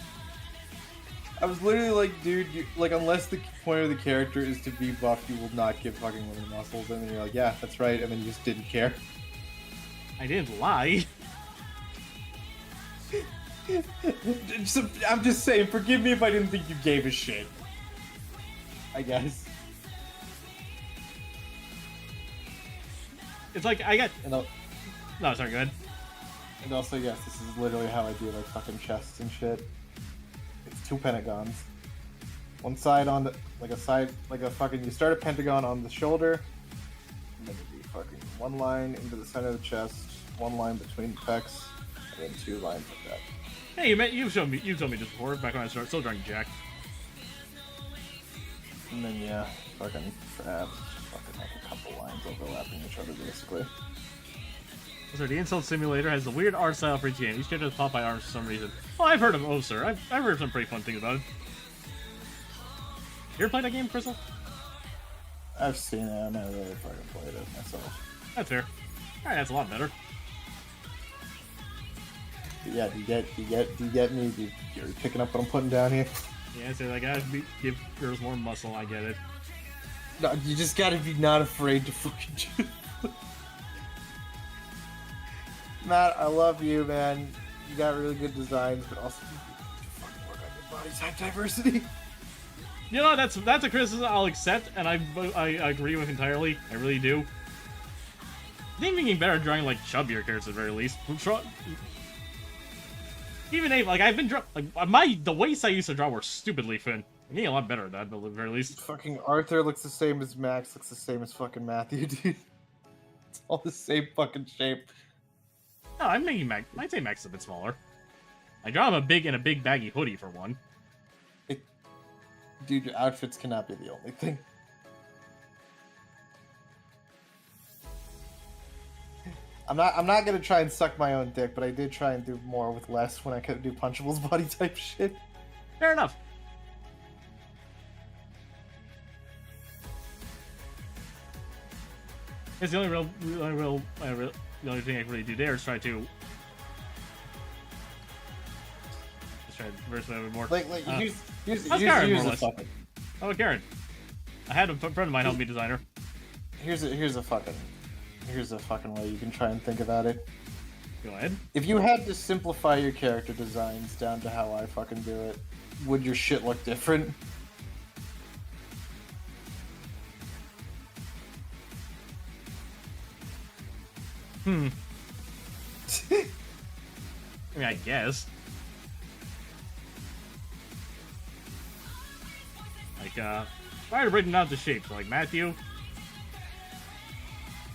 I was literally like, dude, like, unless the point of the character is to be buffed, you will not give fucking women muscles. And then you're like, yeah, that's right, and then you just didn't care. I didn't lie. I'm just saying, forgive me if I didn't think you gave a shit. I guess. It's like, I got... No, sorry, go ahead. And also, yes, this is literally how I do, like, fucking chests and shit. It's 2 pentagons. One side on the, like a side, like a fucking, you start a pentagon on the shoulder, and then you do fucking 1 line into the center of the chest, 1 line between the pecs, and then 2 lines like that. Hey, you've told me this before, back when I started still drawing Jack. And then, yeah, fucking abs, fucking like a couple lines overlapping each other, basically. So the Insult Simulator has the weird art style for each game. Each character has Popeye arms for some reason. Oh, I've heard of Oh Sir. I've heard some pretty fun things about it. You ever played that game, Crystal? I've seen it, I never really fucking played it myself. That's fair. Alright, that's a lot better. Yeah, do you get me? You're picking up what I'm putting down here? Yeah, so I gotta give girls more muscle, I get it. No, you just gotta be not afraid to fucking do it. Matt, I love you, man. You got really good designs, but also you need to fucking work on your body type diversity. You know, that's a criticism I'll accept, and I agree with entirely. I really do. I think we can get better at drawing, like, chubbier characters at the very least. Even Ava, like, I've been like, the weights I used to draw were stupidly thin. I'm getting a lot better at that, at the very least. Fucking Arthur looks the same as Max, looks the same as fucking Matthew, dude. It's all the same fucking shape. No, I'm making Max. I'd say Max is a bit smaller. I draw him a big baggy hoodie for one. Dude, your outfits cannot be the only thing. I'm not gonna try and suck my own dick, but I did try and do more with less when I could do Punchable's body type shit. Fair enough. It's the only the only thing I can really do there is try to just try to verse a bit more. Like use Karen, more or a less. fucking. Oh, Karen. I had a friend of mine help me design her. Here's a fucking way you can try and think about it. Go ahead. If you had to simplify your character designs down to how I fucking do it, would your shit look different? I mean, I guess. Like, try to break them down to shapes. Like, Matthew.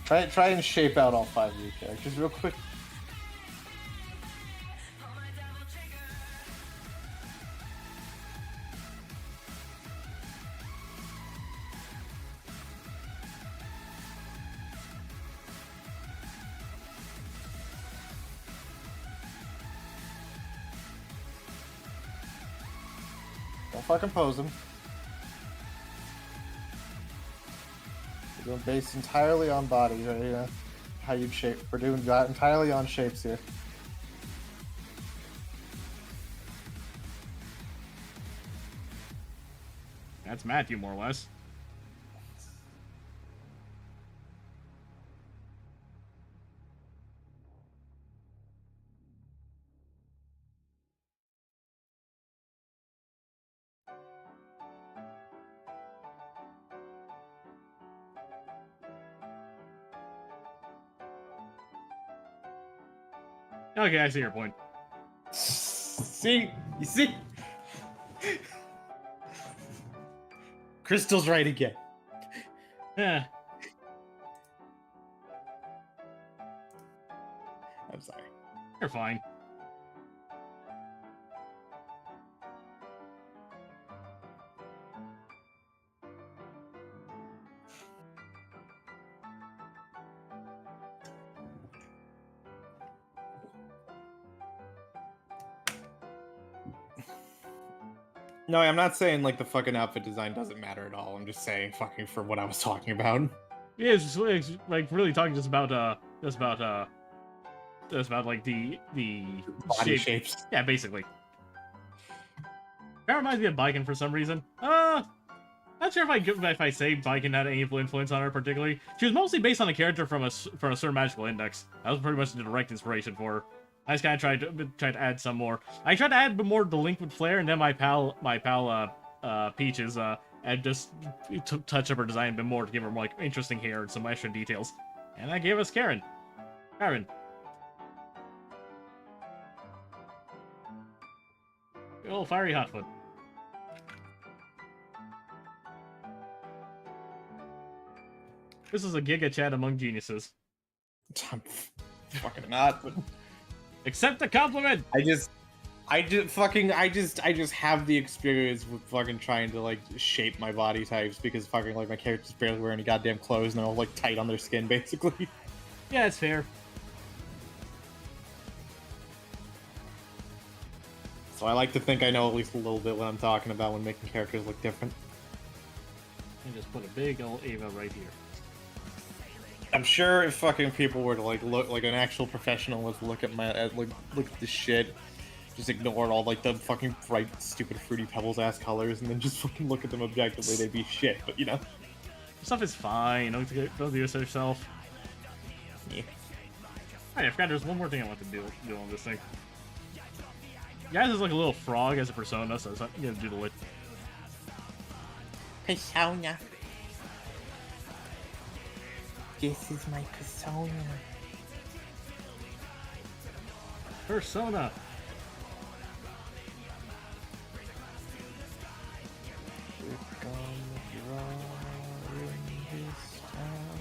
Try and shape out all 5 of your characters real quick. Don't fucking pose them. We're doing based entirely on body, right? Yeah. How you'd shape. We're doing that entirely on shapes here. That's Matthew, more or less. Okay, I see your point. See? You see? Crystal's right again. Yeah. I'm sorry. You're fine. No, I'm not saying like the fucking outfit design doesn't matter at all. I'm just saying fucking for what I was talking about. Yeah, it's like really talking just about like the Body shapes. Yeah, basically. That reminds me of Biken for some reason. Not sure if I say Biken had any influence on her particularly. She was mostly based on a character from a certain magical index. That was pretty much the direct inspiration for her. I just kind of tried to add some more. I tried to add more the link with Flair, and then my pal Peaches and just touch up her design a bit more to give her more like interesting hair and some extra details. And that gave us Karen. Good old fiery Hotfoot. This is a giga chat among geniuses. I'm fucking not, but Accept the compliment! I just have the experience with fucking trying to like shape my body types because fucking like my characters barely wear any goddamn clothes and they're all like tight on their skin basically. Yeah, it's fair. So I like to think I know at least a little bit what I'm talking about when making characters look different. And just put a big old Ava right here. I'm sure if fucking people were to like look like an actual professional was look at look at this shit, just ignore all like the fucking bright, stupid, fruity pebbles ass colors, and then just fucking look at them objectively, they'd be shit. But you know, Stuff is fine. Don't do this yourself. yeah. Alright, I forgot there's one more thing I want to do on this thing. Guys is like a little frog as a persona, so I'm gonna doodle it. Persona. This is my persona. Persona. We're gonna draw in this town.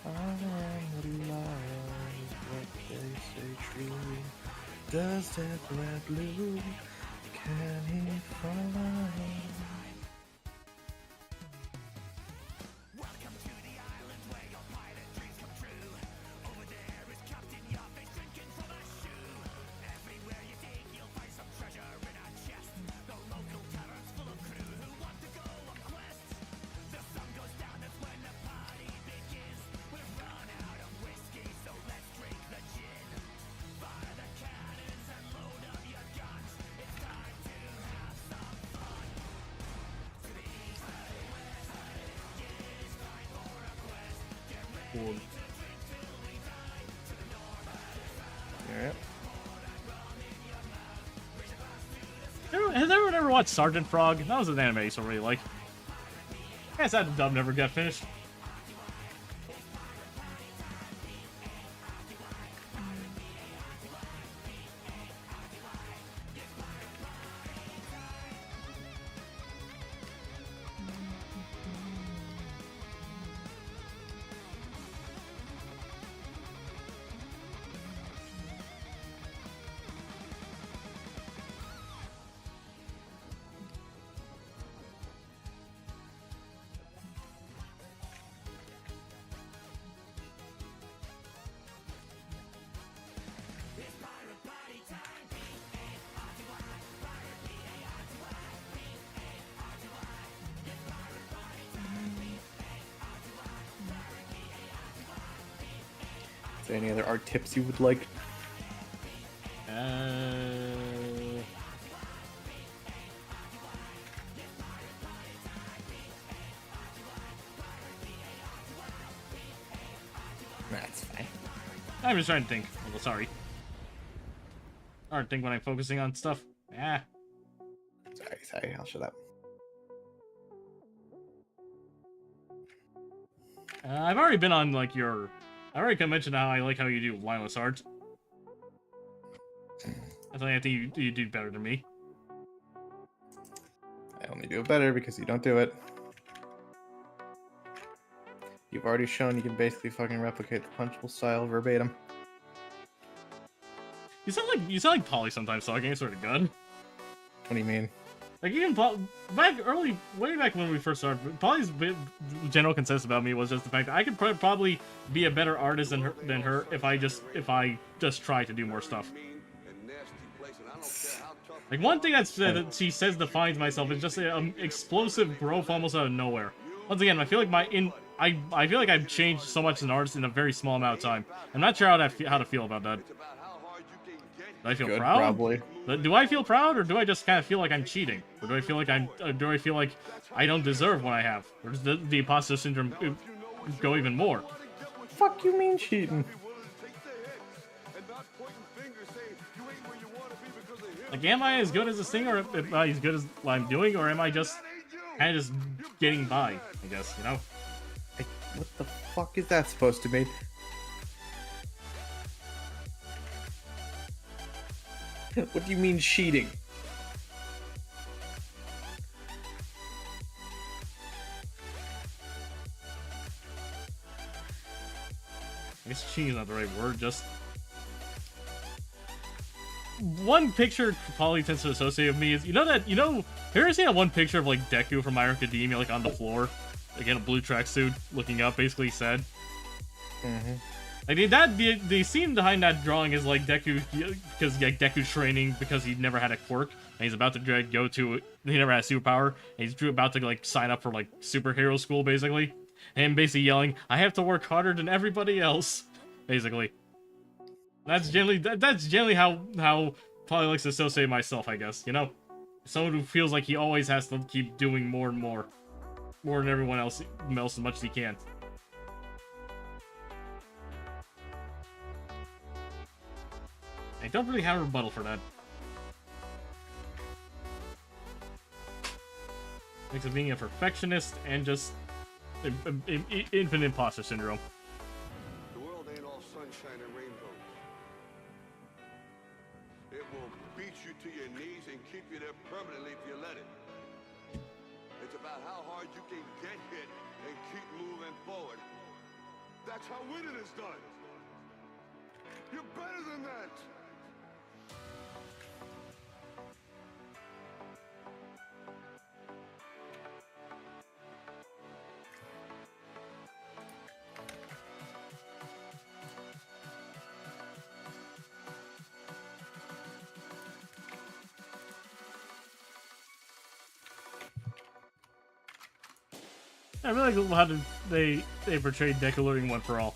I'm alive. What they say true. Does that red blue? Can he fly? Cool. Yeah. Has anyone ever watched Sergeant Frog? That was an anime I used to really like. I guess that dub never got finished. Is there any other art tips you would like? That's fine. I'm just trying to think. Well, sorry. Hard to think when I'm focusing on stuff. Ah. Sorry, I'll shut up. I've already been on like your. I already mentioned how I like how you do lineless art. I think you do better than me. I only do it better because you don't do it. You've already shown you can basically fucking replicate the punchable style verbatim. You sound like Polly sometimes, so I can sort of good. What do you mean? Like even way back when we first started, Polly's general consensus about me was just the fact that I could probably be a better artist than her if I just try to do more stuff. Like one thing that she says defines myself is just explosive growth almost out of nowhere. Once again, I feel like I feel like I've changed so much as an artist in a very small amount of time. I'm not sure how to feel about that. Do I feel proud? Probably. Do I feel proud, or do I just kind of feel like I'm cheating? Or do I feel like I don't deserve what I have? Or does the imposter syndrome go even more? Fuck you mean cheating? Like, am I as good as a singer, or am I as good as what I'm doing, or am I just kind of just getting by, I guess, you know? What the fuck is that supposed to mean? What do you mean cheating? I guess cheating is not the right word, just... One picture Polly tends to associate with me is, have you ever seen that one picture of, like, Deku from My Hero Academia, like, on the floor? Like, in a blue tracksuit, looking up, basically sad? Mm-hmm. Like, the scene behind that drawing is, like, Deku, because, like, Deku's training because he never had a quirk, and he's about to he never had a superpower, and he's about to, like, sign up for, like, superhero school, basically. And him basically yelling, I have to work harder than everybody else, basically. That's generally how Polly likes to associate myself, I guess, you know? Someone who feels like he always has to keep doing more and more. More than everyone else as much as he can. I don't really have a rebuttal for that. Makes of being a perfectionist and just infinite imposter syndrome. The world ain't all sunshine and rainbows. It will beat you to your knees and keep you there permanently if you let it. It's about how hard you can get hit and keep moving forward. That's how winning is done. You're better than that. I really like how they portrayed Deku learning one for all.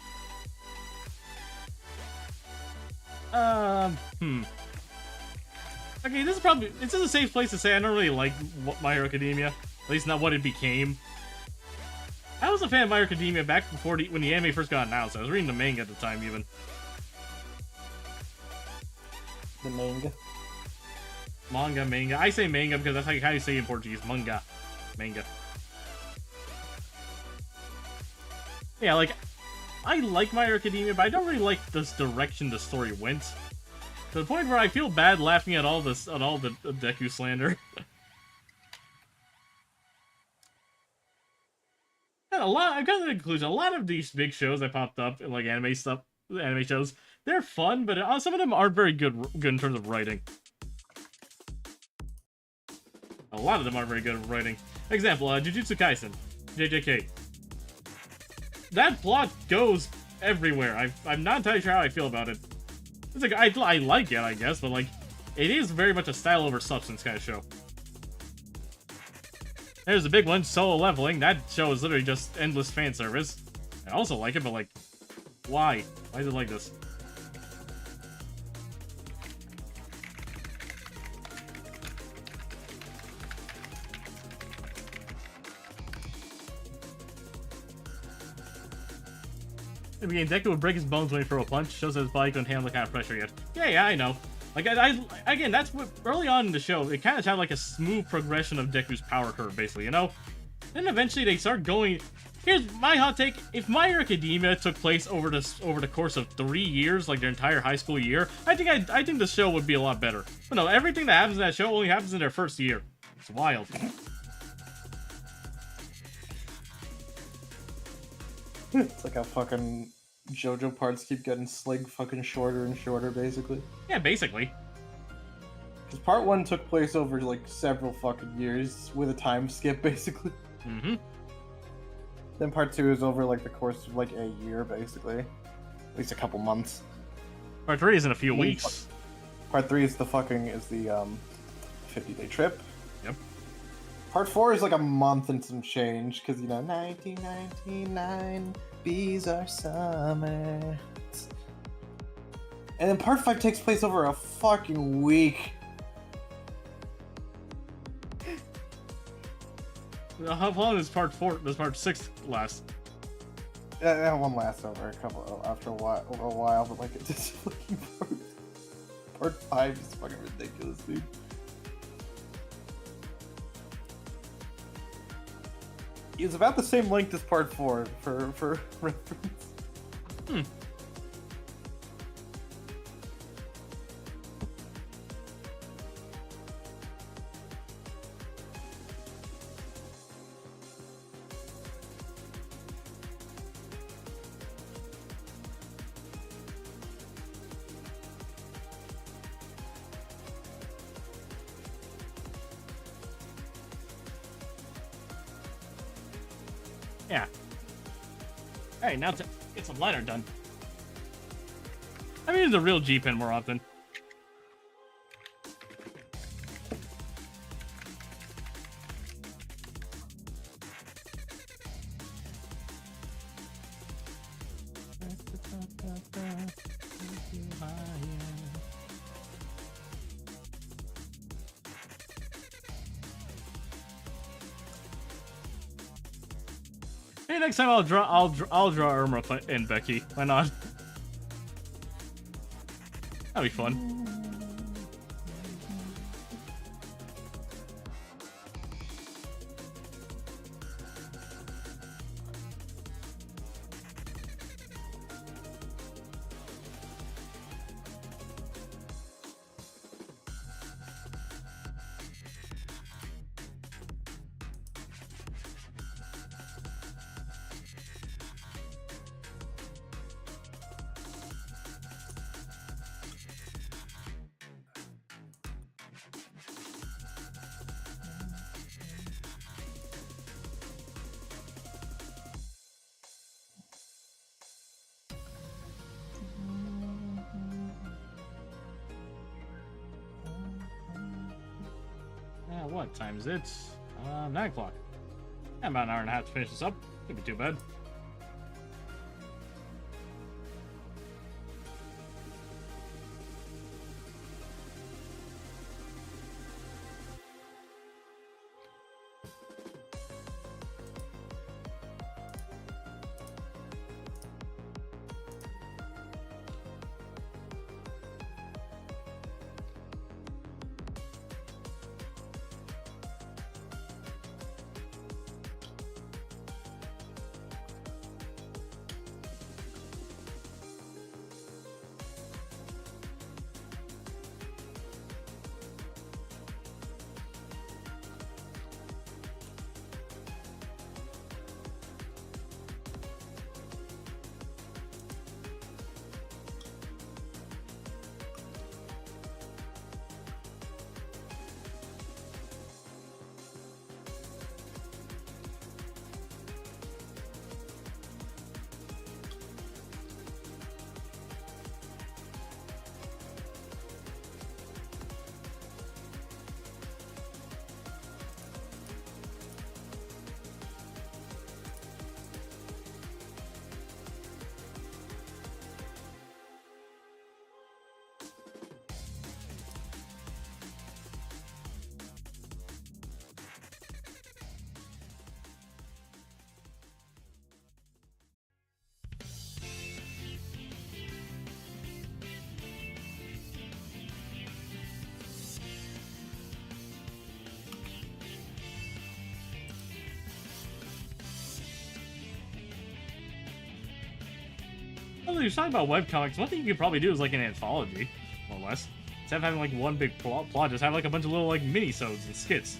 Okay, this is a safe place to say I don't really like My Hero Academia. At least not what it became. I was a fan of My Hero Academia back before when the anime first got announced. I was reading the manga at the time, even. The manga? Manga. I say manga because that's how you say it in Portuguese. Manga. Yeah, like, I like My Hero Academia, but I don't really like this direction the story went. To the point where I feel bad laughing at all the Deku slander. And I've come to the conclusion, a lot of these big shows that popped up in, like, anime shows, they're fun, but some of them aren't very good in terms of writing. A lot of them aren't very good at writing. Example, Jujutsu Kaisen, JJK. That plot goes everywhere. I'm not entirely sure how I feel about it. It's like, I like it, I guess, but, like, it is very much a style over substance kind of show. There's a big one, Solo Leveling. That show is literally just endless fan service. I also like it, but, like, why? Why is it like this? In the beginning, Deku would break his bones when he threw a punch, shows that his body couldn't handle the kind of pressure yet. Yeah, I know. Like, again, that's what, early on in the show, it kind of had like a smooth progression of Deku's power curve, basically, you know? Then eventually they start going Here's my hot take: if My Hero Academia took place over the course of 3 years, like their entire high school year, I think the show would be a lot better. But no, everything that happens in that show only happens in their first year. It's wild. It's like how fucking JoJo parts keep getting fucking shorter and shorter, basically. Yeah, basically. Because part 1 took place over like several fucking years with a time skip, basically. Mm-hmm. Then part 2 is over like the course of like a year, basically. At least a couple months. Part 3 is in a few weeks. Part 3 is the 50-day trip. Yep. Part 4 is like a month and some change, because, you know, 1999, bees are summer. And then part 5 takes place over a fucking week. How long does part 6 last? That one lasts over after a while, but like it's just fucking part 5 is fucking ridiculous, dude. It's about the same length as part 4 for reference. Hmm. Yeah. Hey, now to get some liner done. I mean, the real G-Pen more often. Hey, next time I'll draw Irma and Becky. Why not? That'd be fun. What time is it? 9 o'clock. About an hour and a half to finish this up. Couldn't be too bad. Actually, you're talking about webcomics. One thing you could probably do is like an anthology, more or less. Instead of having like one big plot, just have like a bunch of little like mini-sodes and skits.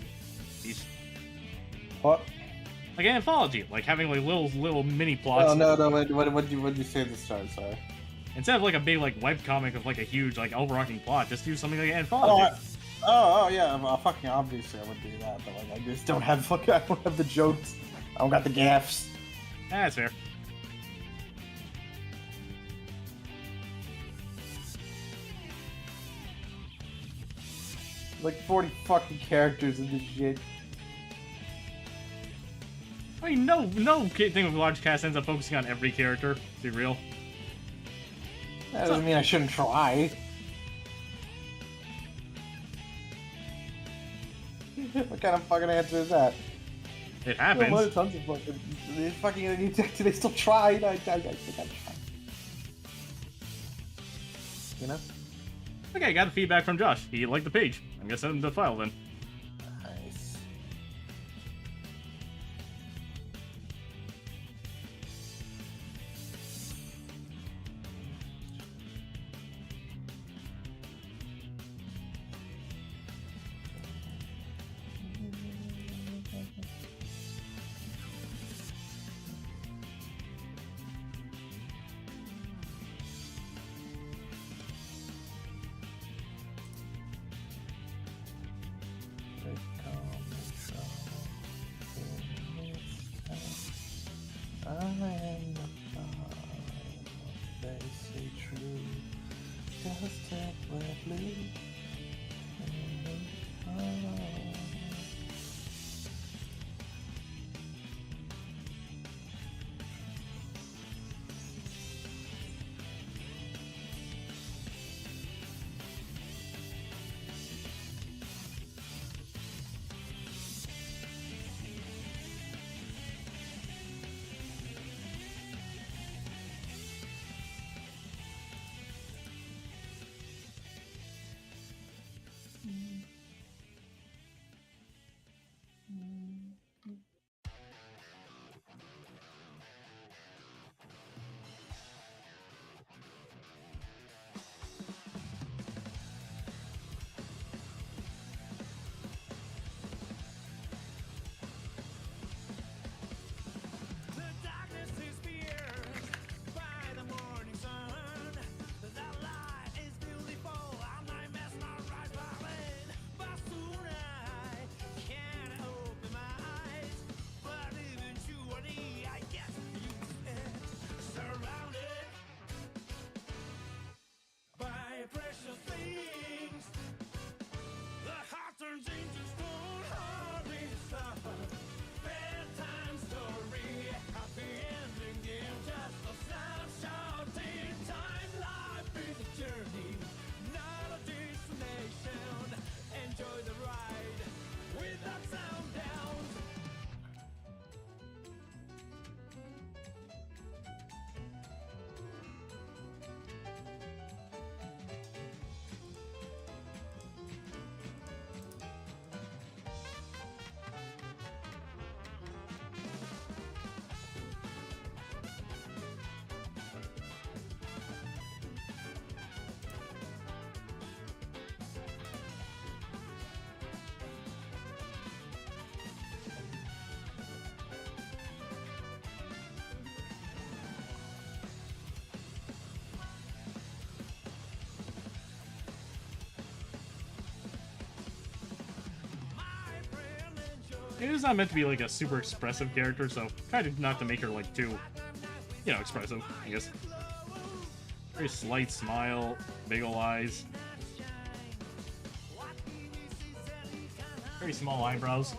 Each. What? Like an anthology, like having like little mini plots. Oh no, what did you say at the start? Sorry. Instead of like a big like webcomic of like a huge like overarching plot, just do something like an anthology. Oh yeah, well, fucking obviously I would do that, but like I just don't have I don't have the jokes. I don't got the gaffs. That's fair. Like 40 fucking characters in this shit. I mean, no thing with large cast ends up focusing on every character. To be real. That doesn't mean I shouldn't try. What kind of fucking answer is that? It happens. Well, tons of fucking they still tried. I tried. You know? Okay, got the feedback from Josh. He liked the page. I'm gonna send him the file then. Nice. I am the God, they say true, just step with me. It's not meant to be like a super expressive character, so try to not to make her like too, you know, expressive, I guess. Very slight smile, big ol' eyes. Very small eyebrows.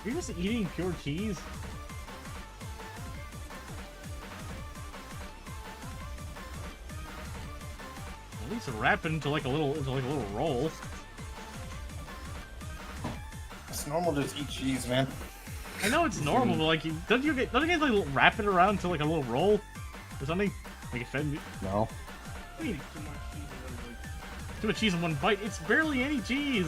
You're just eating pure cheese? At least wrap it into like a little roll. It's normal to just eat cheese, man. I know it's normal, but like, don't you guys like wrap it around to like a little roll or something? Like it fed me. No. We eat too much cheese in one bite. It's barely any cheese.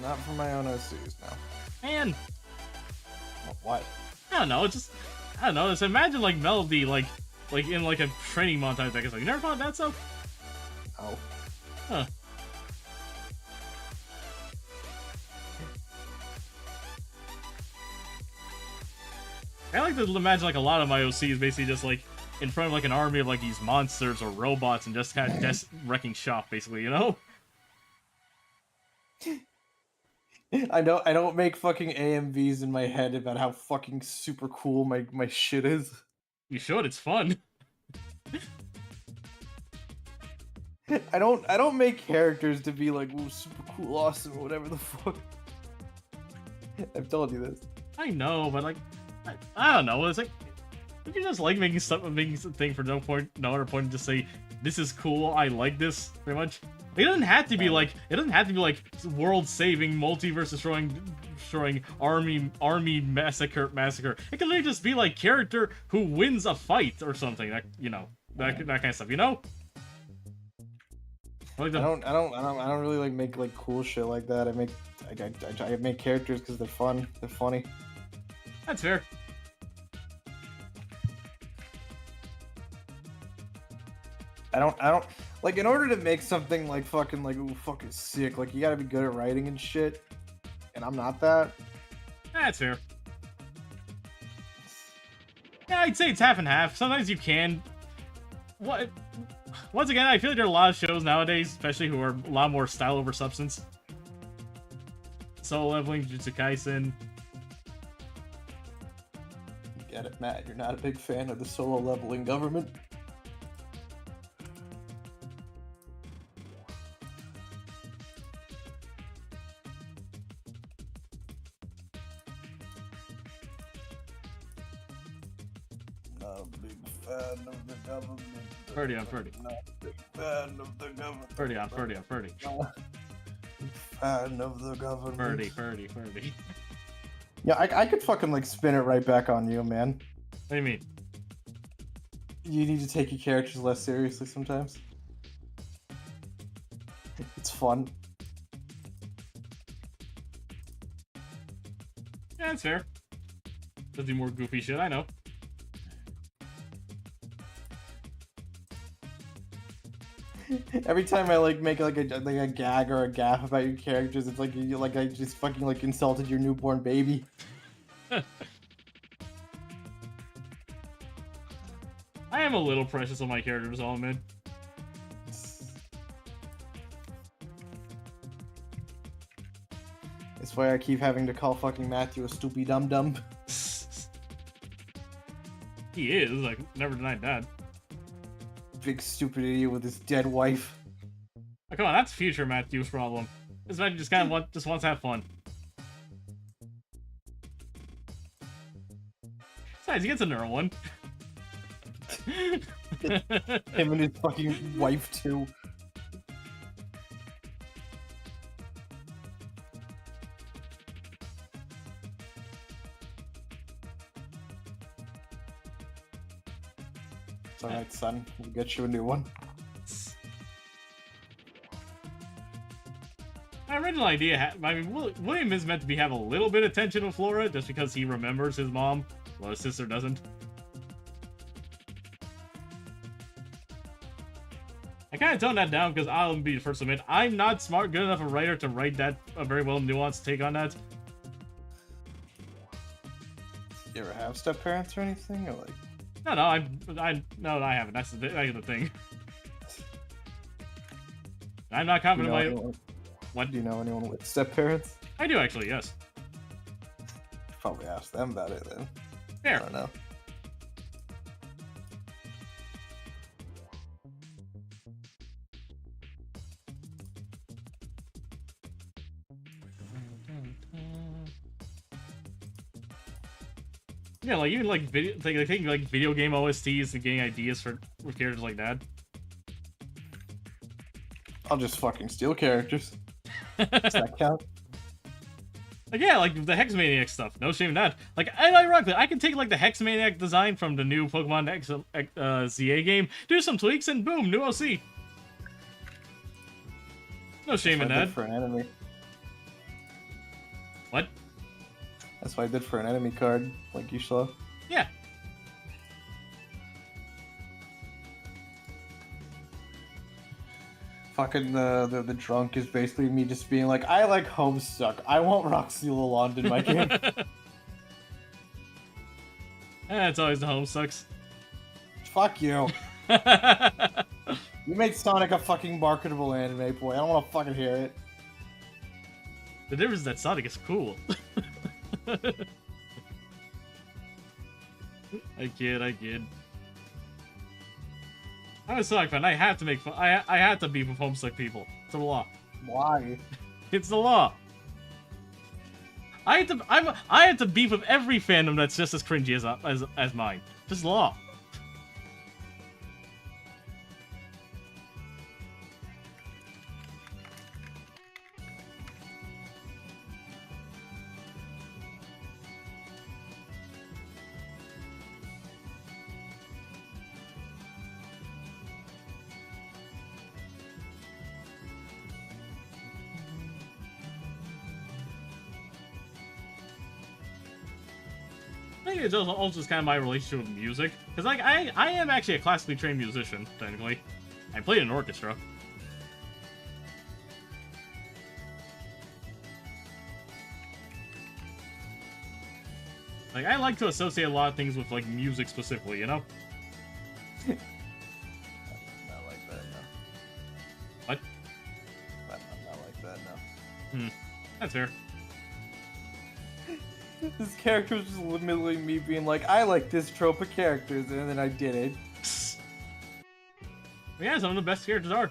Not for my own OCs, no. Man, What? I don't know. It's just I don't know. Just imagine like Melody like in like a training montage. I guess like you never thought that stuff. No. Huh. I like to imagine like a lot of my OCs basically just like in front of like an army of like these monsters or robots and just kind of just wrecking shop basically, you know? I don't make fucking AMVs in my head about how fucking super cool my shit is. You should. It's fun. I don't make characters to be like, ooh, super cool, awesome, or whatever the fuck. I've told you this. I know, but like I don't know. It's like you can just like making something for no other point, and just say this is cool. I like this pretty much. It doesn't have to be like world saving, multiverse destroying army massacre. It can literally just be like character who wins a fight or something. That that kind of stuff. You know. Like I don't really like make like cool shit like that. I make characters because they're fun. They're funny. That's fair. I don't like in order to make something like fucking like ooh fucking sick. Like you gotta be good at writing and shit. And I'm not that. That's fair. Yeah, I'd say it's half and half. Sometimes you can. What? Once again, I feel like there are a lot of shows nowadays, especially who are a lot more style over substance. Solo Leveling, Jujutsu Kaisen. Get it, Matt. You're not a big fan of the solo leveling government. Not a big fan of the government. Purdy on Purdy. Not a big fan of the government. Purdy on Purdy on Purdy. Fan of the government. Purdy. Yeah, I could fucking like spin it right back on you, man. What do you mean? You need to take your characters less seriously sometimes. It's fun. Yeah, that's fair. Let's do more goofy shit, I know. Every time I like make like a gag or a gaff about your characters, it's like you like I just fucking like insulted your newborn baby. I am a little precious on my characters, I'll admit. That's why I keep having to call fucking Matthew a stupid dum dum. He is, like, never denied that. Big stupid idiot with his dead wife. Oh, come on, that's future Matthew's problem. This man just kind of wants to have fun. Besides, he gets another one. Him and his fucking wife too. It's alright, son. We'll get you a new one. My original idea, I mean, William is meant to have a little bit of tension with Flora, just because he remembers his mom, while his sister doesn't. I kind of toned that down because I'll be the first to admit I'm not good enough a writer to write that a very well nuanced take on that. You ever have step parents or anything? Or like? No, I haven't. That's the thing. I'm not confident. What? Do you know anyone with step parents? I do actually, yes. Probably ask them about it then. Fair. I don't know. Yeah, like even like taking like video game OSTs and getting ideas for characters like that. I'll just fucking steal characters. Does that count? Like yeah, like the Hexmaniac stuff. No shame in that. Like ironically, I can take like the Hexmaniac design from the new Pokemon ZA game, do some tweaks, and boom, new OC. No shame in that. For an enemy. What? That's what I did for an enemy card, like you saw. Yeah. Fucking the drunk is basically me just being like, I like Homestuck. I want Roxy Lalonde in my game. It's always the home sucks. Fuck you. You made Sonic a fucking marketable anime, boy. I don't want to fucking hear it. The difference is that Sonic is cool. I kid. I'm a Sonic fan. I have to make fun. I have to beef with Homestuck people. It's the law. Why? It's the law. I have to beef with every fandom that's just as cringy as mine. Just law. I think it's also just kind of my relationship with music. Because, like, I am actually a classically trained musician, technically. I played in an orchestra. Like, I like to associate a lot of things with, like, music specifically, you know? Not like that, no. What? Not like that, no. That's fair. This character was just literally me being like, I like this trope of characters, and then I did it. Yeah, some of the best characters are.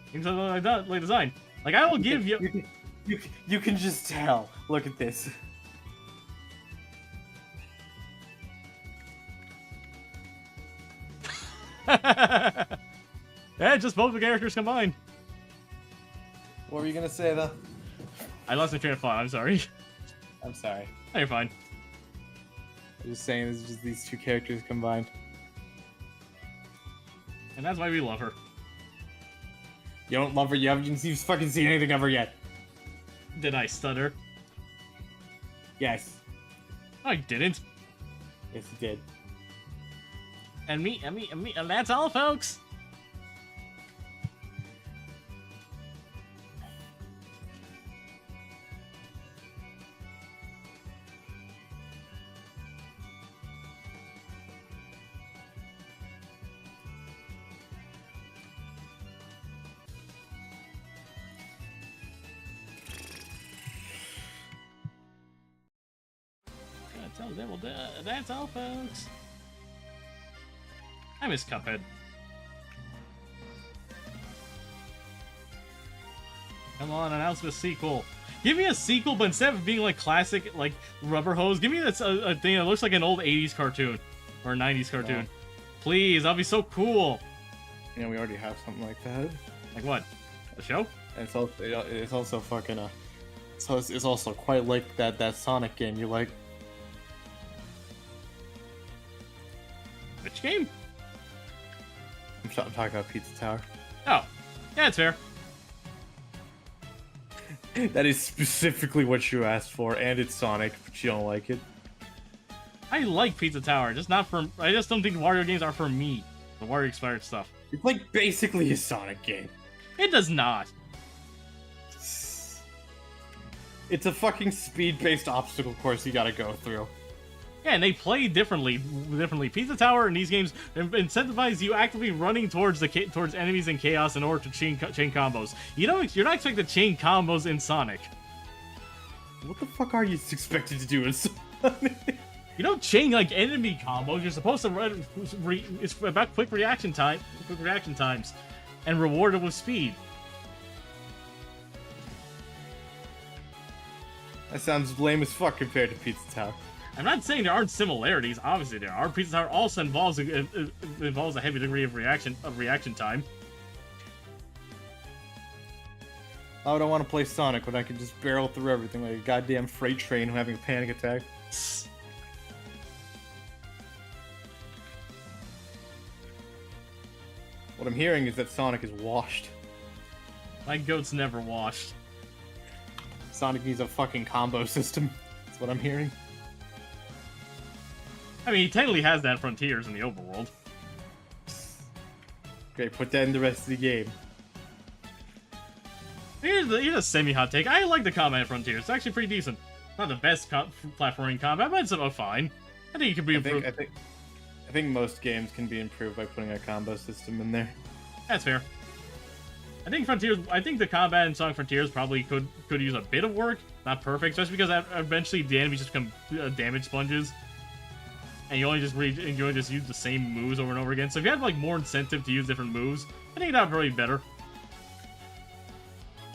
Even something like that, like design. Like, I will give you... You can just tell. Look at this. Yeah, just both the characters combined. What were you gonna say, though? I lost my train of thought, I'm sorry. I'm sorry. No, you're fine. I'm just saying, it's just these two characters combined. And that's why we love her. You don't love her, you haven't even fucking seen anything of her yet. Did I stutter? Yes. No, I didn't. Yes, you did. And that's all, folks. That's all, folks. I miss Cuphead. Come on, announce a sequel. Give me a sequel, but instead of being like classic, like rubber hose, give me a thing that looks like an old 80s cartoon or a 90s cartoon. Please, that'd be so cool. Yeah, we already have something like that. Like what? The show? And it's also fucking so it's also quite like that Sonic game. You're like, which game? I'm talking about Pizza Tower. Oh, yeah, it's fair. That is specifically what you asked for, and it's Sonic, but you don't like it. I like Pizza Tower, just not for. I just don't think Wario games are for me. The Wario expired stuff. It's like basically a Sonic game. It does not. It's a fucking speed-based obstacle course you gotta go through. Yeah, and they play differently. Pizza Tower in these games incentivize you actively running towards enemies in chaos in order to chain combos. You're not expected to chain combos in Sonic. What the fuck are you expected to do in Sonic? You don't chain like enemy combos. You're supposed to it's about quick reaction times, and rewarded with speed. That sounds lame as fuck compared to Pizza Tower. I'm not saying there aren't similarities. Obviously, there are. Pizza Tower also involves a heavy degree of reaction time. Why would I want to play Sonic when I can just barrel through everything like a goddamn freight train having a panic attack? What I'm hearing is that Sonic is washed. My goat's never washed. Sonic needs a fucking combo system. That's what I'm hearing. I mean, he technically has that Frontiers in the overworld. Okay, put that in the rest of the game. Here's a semi-hot take. I like the combat in Frontiers. It's actually pretty decent. Not the best platforming combat, but it's about fine. I think it could be improved. I think most games can be improved by putting a combo system in there. That's fair. I think the combat in Sonic Frontiers probably could use a bit of work. Not perfect, especially because eventually the enemies just become damage sponges. And you only just use the same moves over and over again. So if you had like more incentive to use different moves, I think that would probably be better.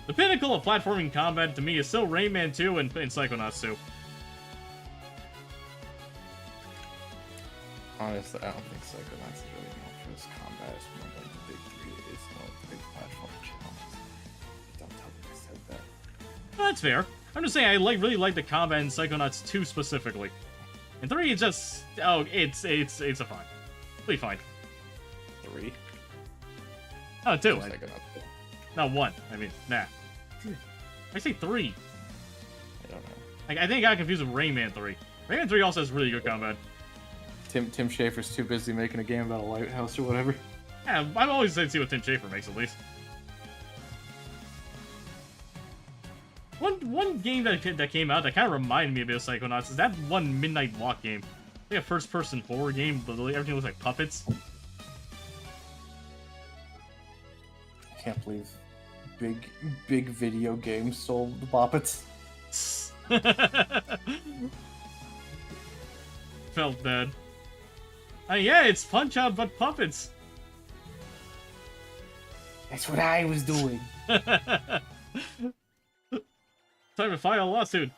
The pinnacle of platforming combat to me is still Rayman 2 and Psychonauts 2. Honestly, I don't think Psychonauts is really known for its combat. It's more like the big three. It's not the big platform challenges. Don't tell me I said that. Well, that's fair. I'm just saying I really like the combat in Psychonauts 2 specifically. And 3 is just it's a fine. Pretty fine. 3? Oh, 2. Psychonauts 2. No, 1. I mean, nah. I say 3. I don't know. Like, I think I got confused with Rayman 3. Rayman 3 also has really good combat. Tim Schafer's too busy making a game about a lighthouse or whatever. Yeah, I've always said see what Tim Schafer makes at least. One game that came out that kind of reminded me a bit of Psychonauts is that one Midnight Walk game. Like a first-person horror game, but everything looks like puppets. I can't believe big video games sold the Boppets. Felt bad. Yeah, it's Punch-Out but puppets. That's what I was doing. Time to file a lawsuit.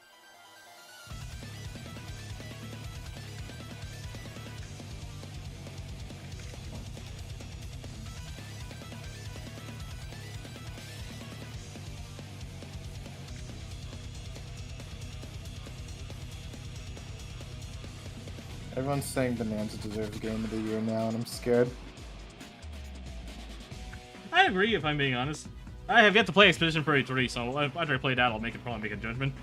Everyone's saying Bonanza deserves Game of the Year now, and I'm scared. I agree, if I'm being honest. I have yet to play Expedition Prairie 3, so after I play that, I'll probably make a judgment.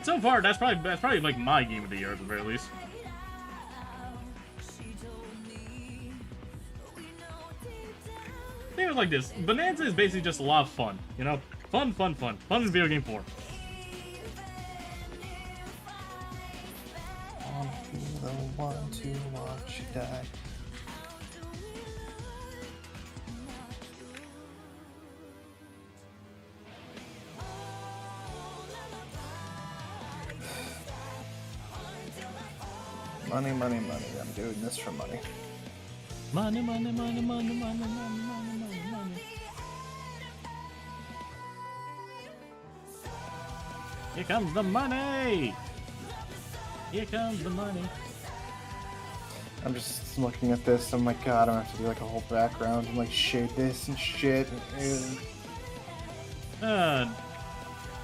So far, that's probably like my Game of the Year at the very least. Think of it like this: Bonanza is basically just a lot of fun, you know, fun in video game form. Want to watch you die. Money. I'm doing this for money. Money. Here comes the money! Here comes the money. I'm just looking at this. Oh my god, I'm gonna have to do like a whole background and like shade this and shit.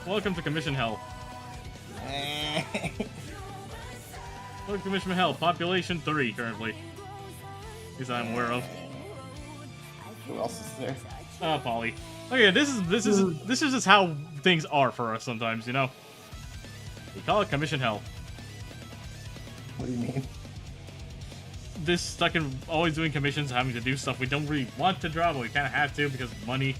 Welcome to Commission Hell. Welcome to Commission Hell. Population 3 currently. At least I'm aware of. Who else is there? Polly. Okay, this is just how things are for us sometimes, you know. We call it Commission Hell. What do you mean? This stuck in always doing commissions, having to do stuff we don't really want to draw, but we kind of have to because of money.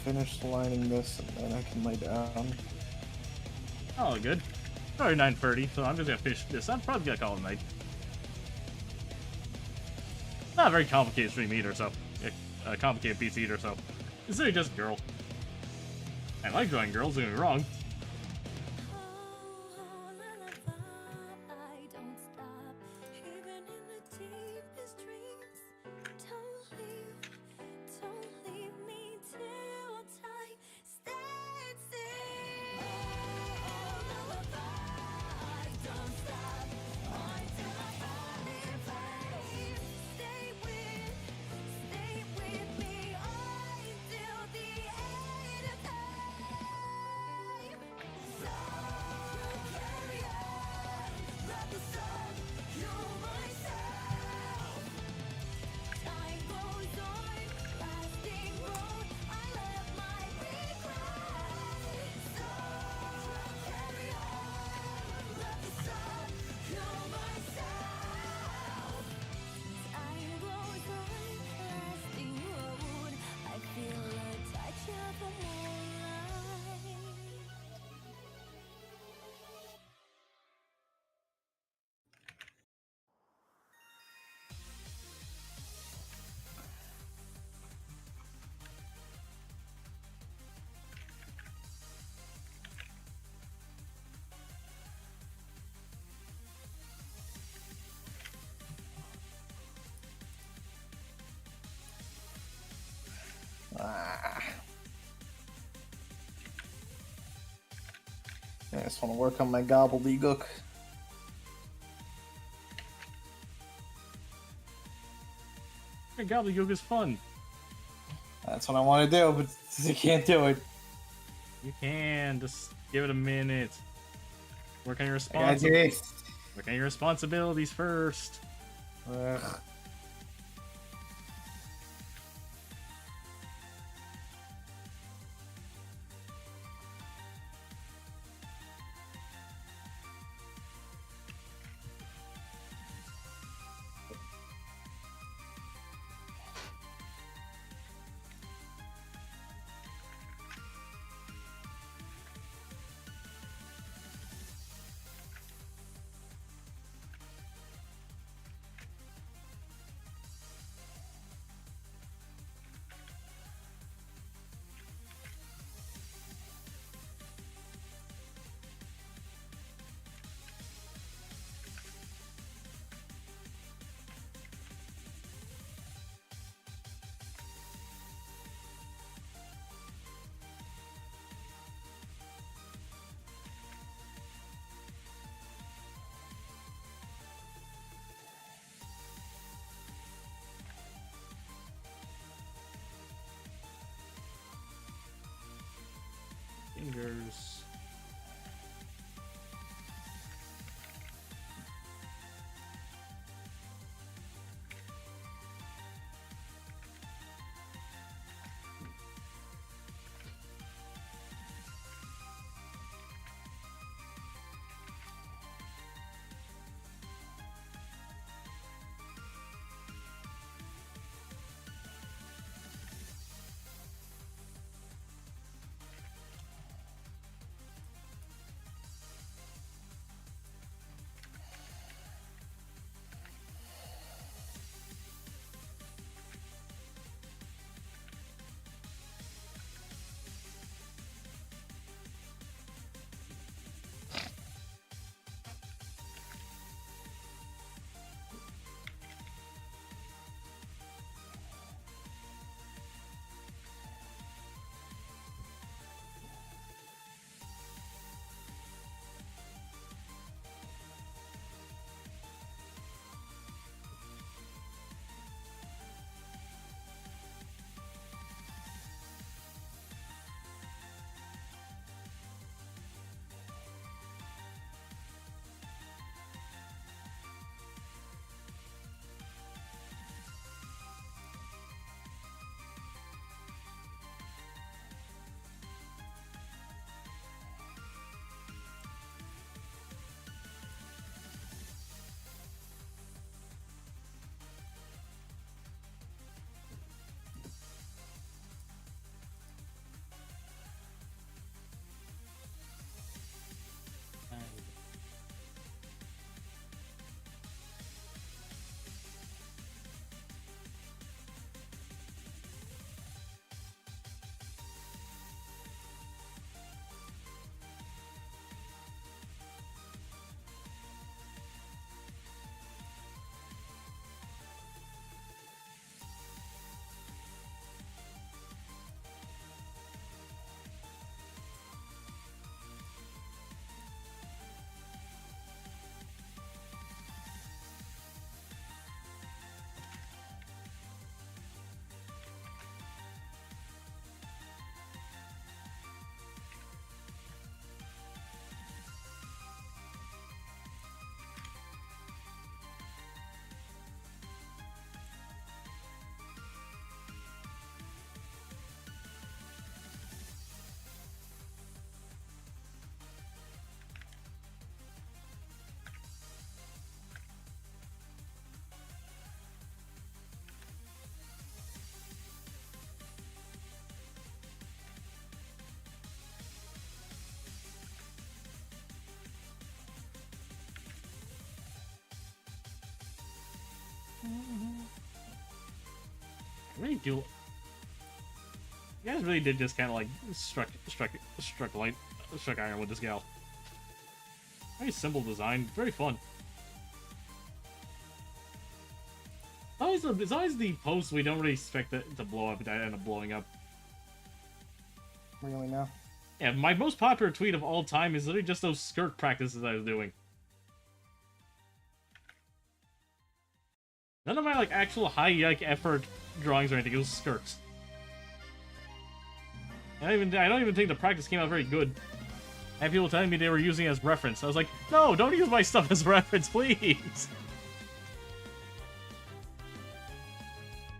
finish lining this and then I can lay down. Oh, good. Already 9:30, so I'm just gonna finish this. I'm probably gonna call it a night. Not a very complicated stream either, so a complicated piece either, so it's really just a girl. I like drawing girls, don't get me wrong. I just want to work on my gobbledygook. Gobbledygook is fun. That's what I want to do, but I can't do it. You can just give it a minute. Work on your Work on your responsibilities first. Ugh. Fingers. Really do. You guys really did just kind of like struck iron with this gal. Very simple design, very fun. It's always the posts we don't really expect it to blow up that end up blowing up. Really now? Yeah, my most popular tweet of all time is literally just those skirt practices I was doing. None of my like actual high effort drawings or anything. It was skirts. I don't even think the practice came out very good. I had people telling me they were using it as reference. I was like, no, don't use my stuff as reference, please.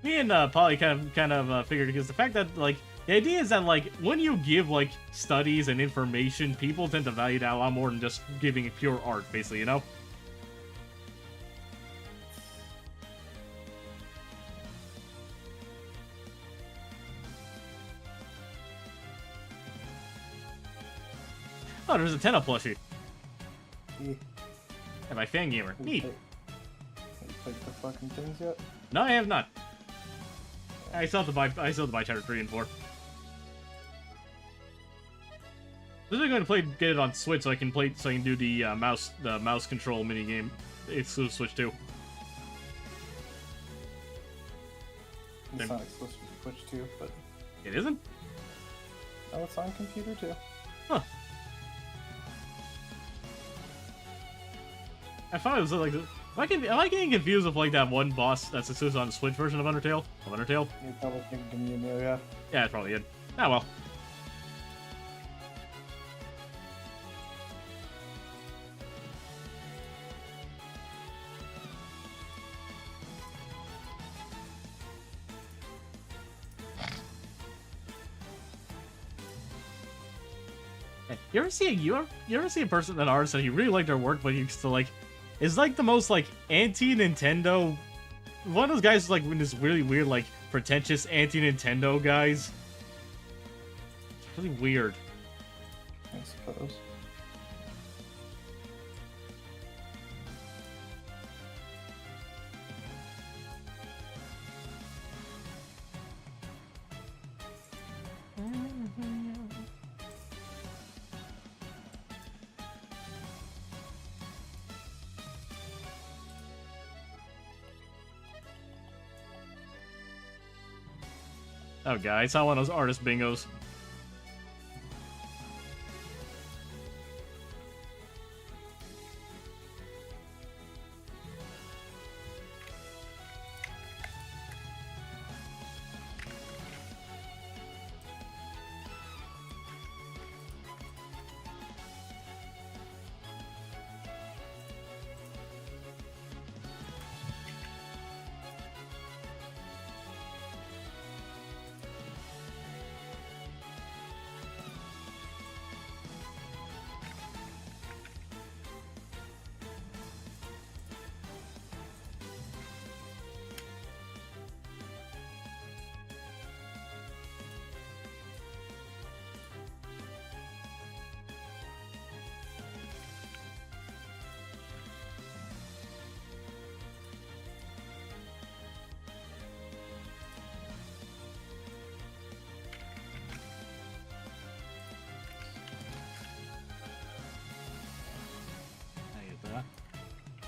Me and Polly kind of figured, because the fact that like the idea is that like when you give like studies and information, people tend to value that a lot more than just giving pure art, basically, you know. Oh, there's a Tenno plushie. Yeah. And my fan gamer. Neat. Have you played the fucking things yet? No, I have not. I still have to buy chapter 3 and 4. This is going to get it on Switch so I can do the mouse control mini game exclusive Switch 2. It's not exclusive to Switch 2, but It isn't? no, it's on computer too. Huh. I thought it was like, am I getting confused with like that one boss that's exclusive on the Switch version of Undertale? You're probably thinking you knew, yeah. Yeah, it's probably it. Ah, well. You ever see a person, an artist that you really like their work, but you still like, is like the most like anti-Nintendo, one of those guys who's like in this really weird like pretentious anti-Nintendo guys. It's really weird. I suppose. Oh god, I saw one of those artist bingos.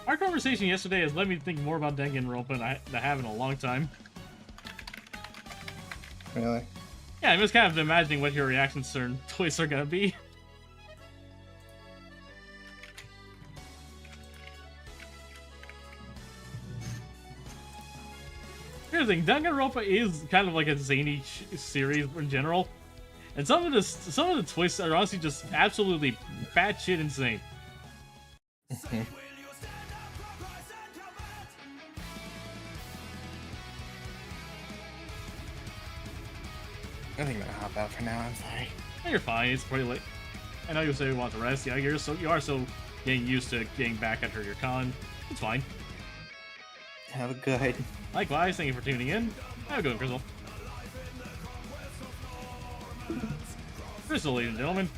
Our conversation yesterday has led me to think more about Danganronpa than I have in a long time. Really? Yeah, I'm just kind of imagining what your reactions to certain twists are gonna be. Here's the thing, Danganronpa is kind of like a zany series in general, and some of the twists are honestly just absolutely batshit insane. I think I'm gonna hop out for now, I'm sorry. Oh, you're fine, it's pretty late. I know you say you want to rest, yeah, you are so getting used to getting back after your con. It's fine. Have a good. Likewise, thank you for tuning in. Have a good one, Crystal. Crystal, ladies and gentlemen.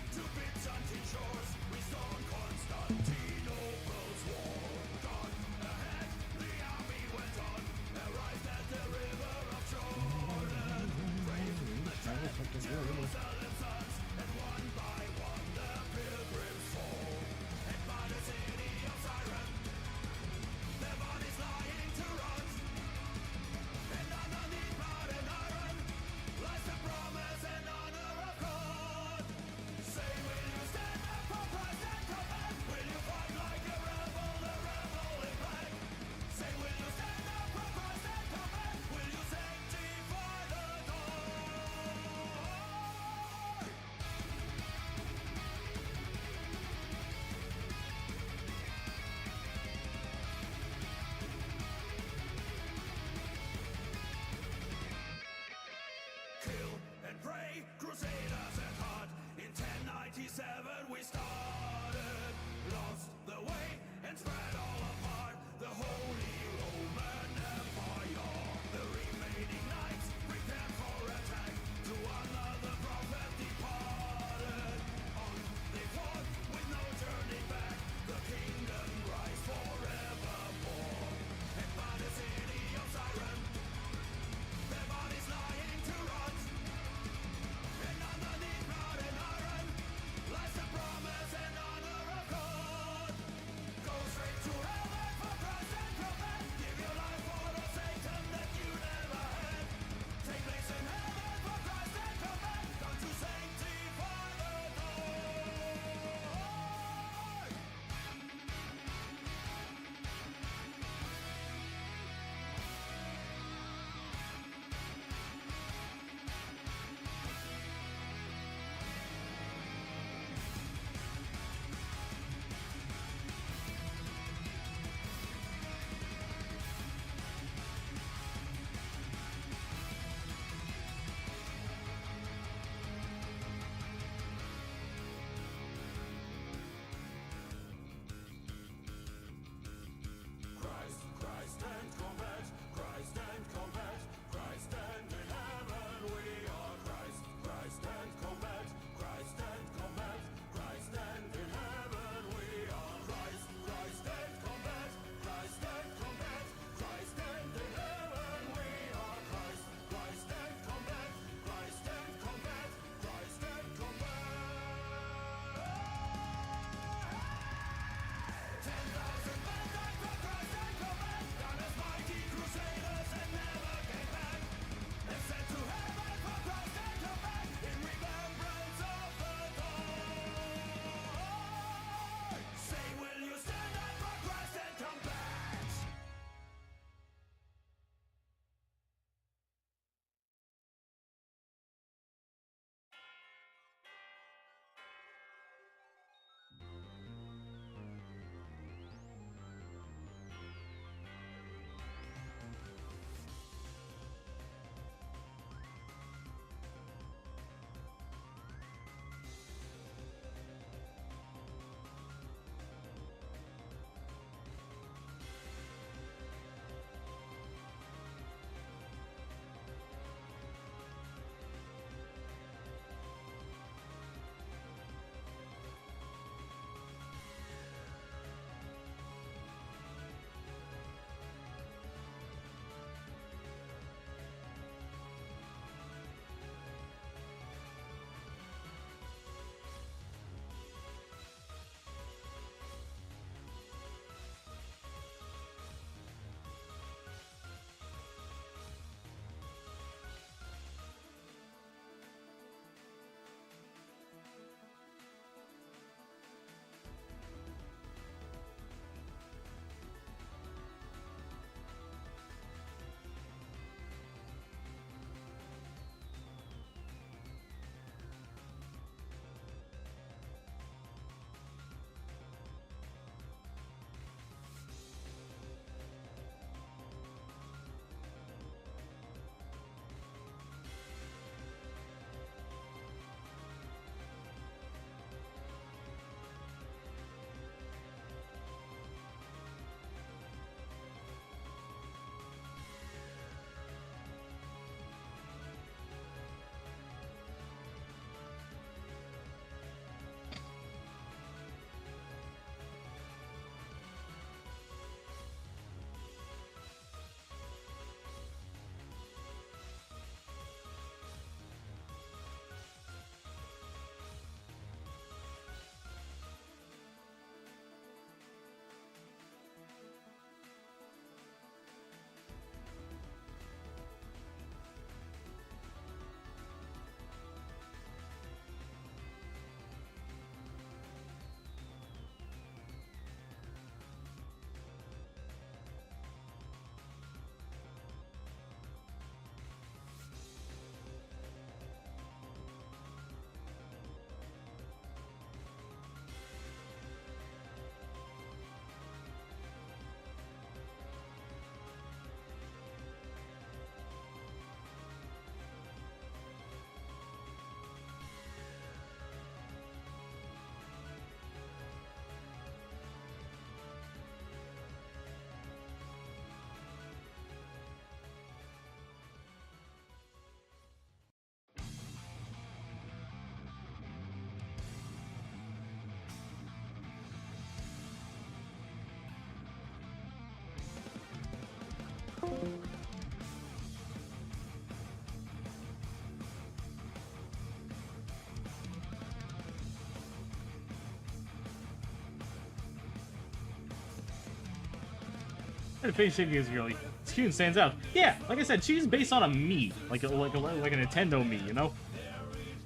Her face shaping is really it's cute and stands out. Yeah, like I said, she's based on a Mii, like a Nintendo Mii, you know.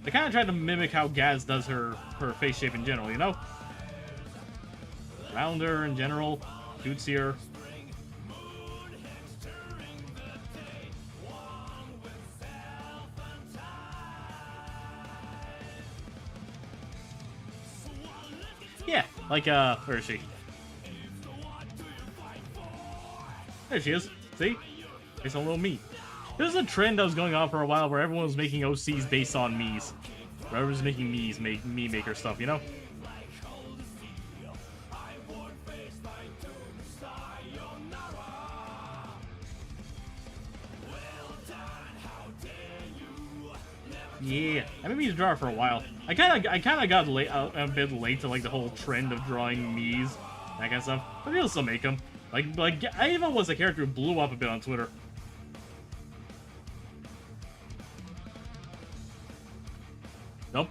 They kind of tried to mimic how Gaz does her face shape in general, you know. Rounder in general, cutesier. Yeah, like where is she? There she is. See? It's a little Mii. This is a trend that was going on for a while where everyone was making OCs based on Miis. Where everyone's making Miis, Mii maker stuff, you know? Yeah, I've been meaning to draw it for a while. I kind of got late, a bit late to like the whole trend of drawing Miis, that kind of stuff. But people still make them. Like I even was a character who blew up a bit on Twitter. Nope.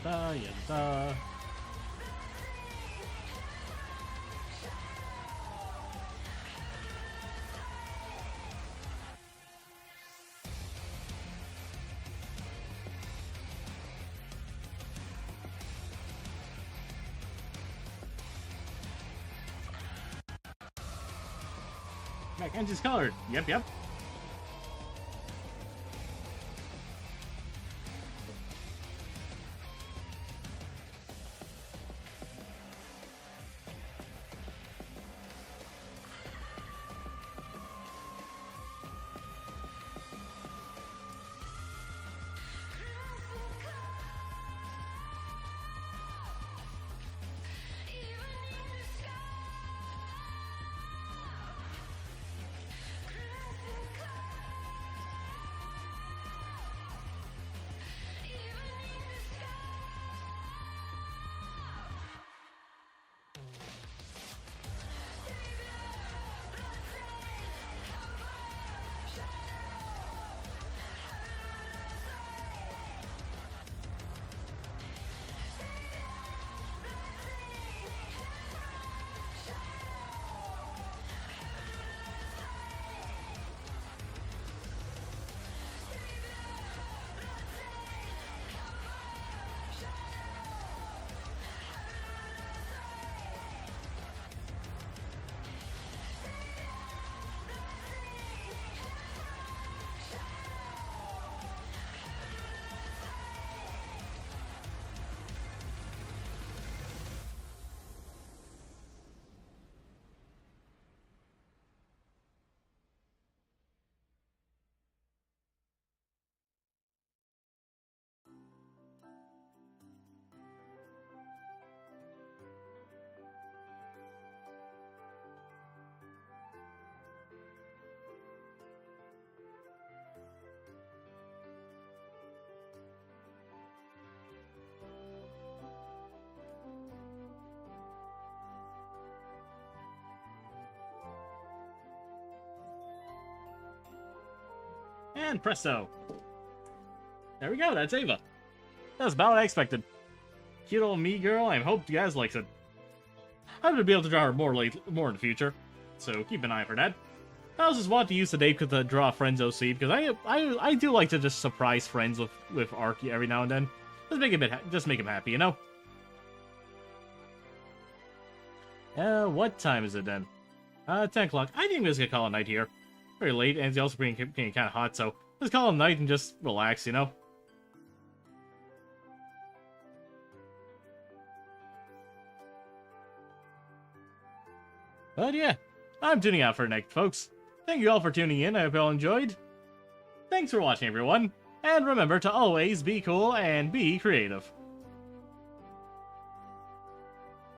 yada, yada. Mac engine's colored. Yep, yep. And presto. There we go, that's Ava. That's about what I expected. Cute old me girl, I hope you guys likes it. I'm gonna be able to draw her more in the future, so keep an eye for that. I also just want to use the day to draw friends OC, because I do like to just surprise friends with Arky every now and then. Just make him happy, you know? What time is it then? 10 o'clock. I think we're just gonna call it night here. Very late, and it's also getting kind of hot, so let's call it night and just relax, you know? But yeah, I'm tuning out for tonight, folks. Thank you all for tuning in. I hope you all enjoyed. Thanks for watching, everyone. And remember to always be cool and be creative.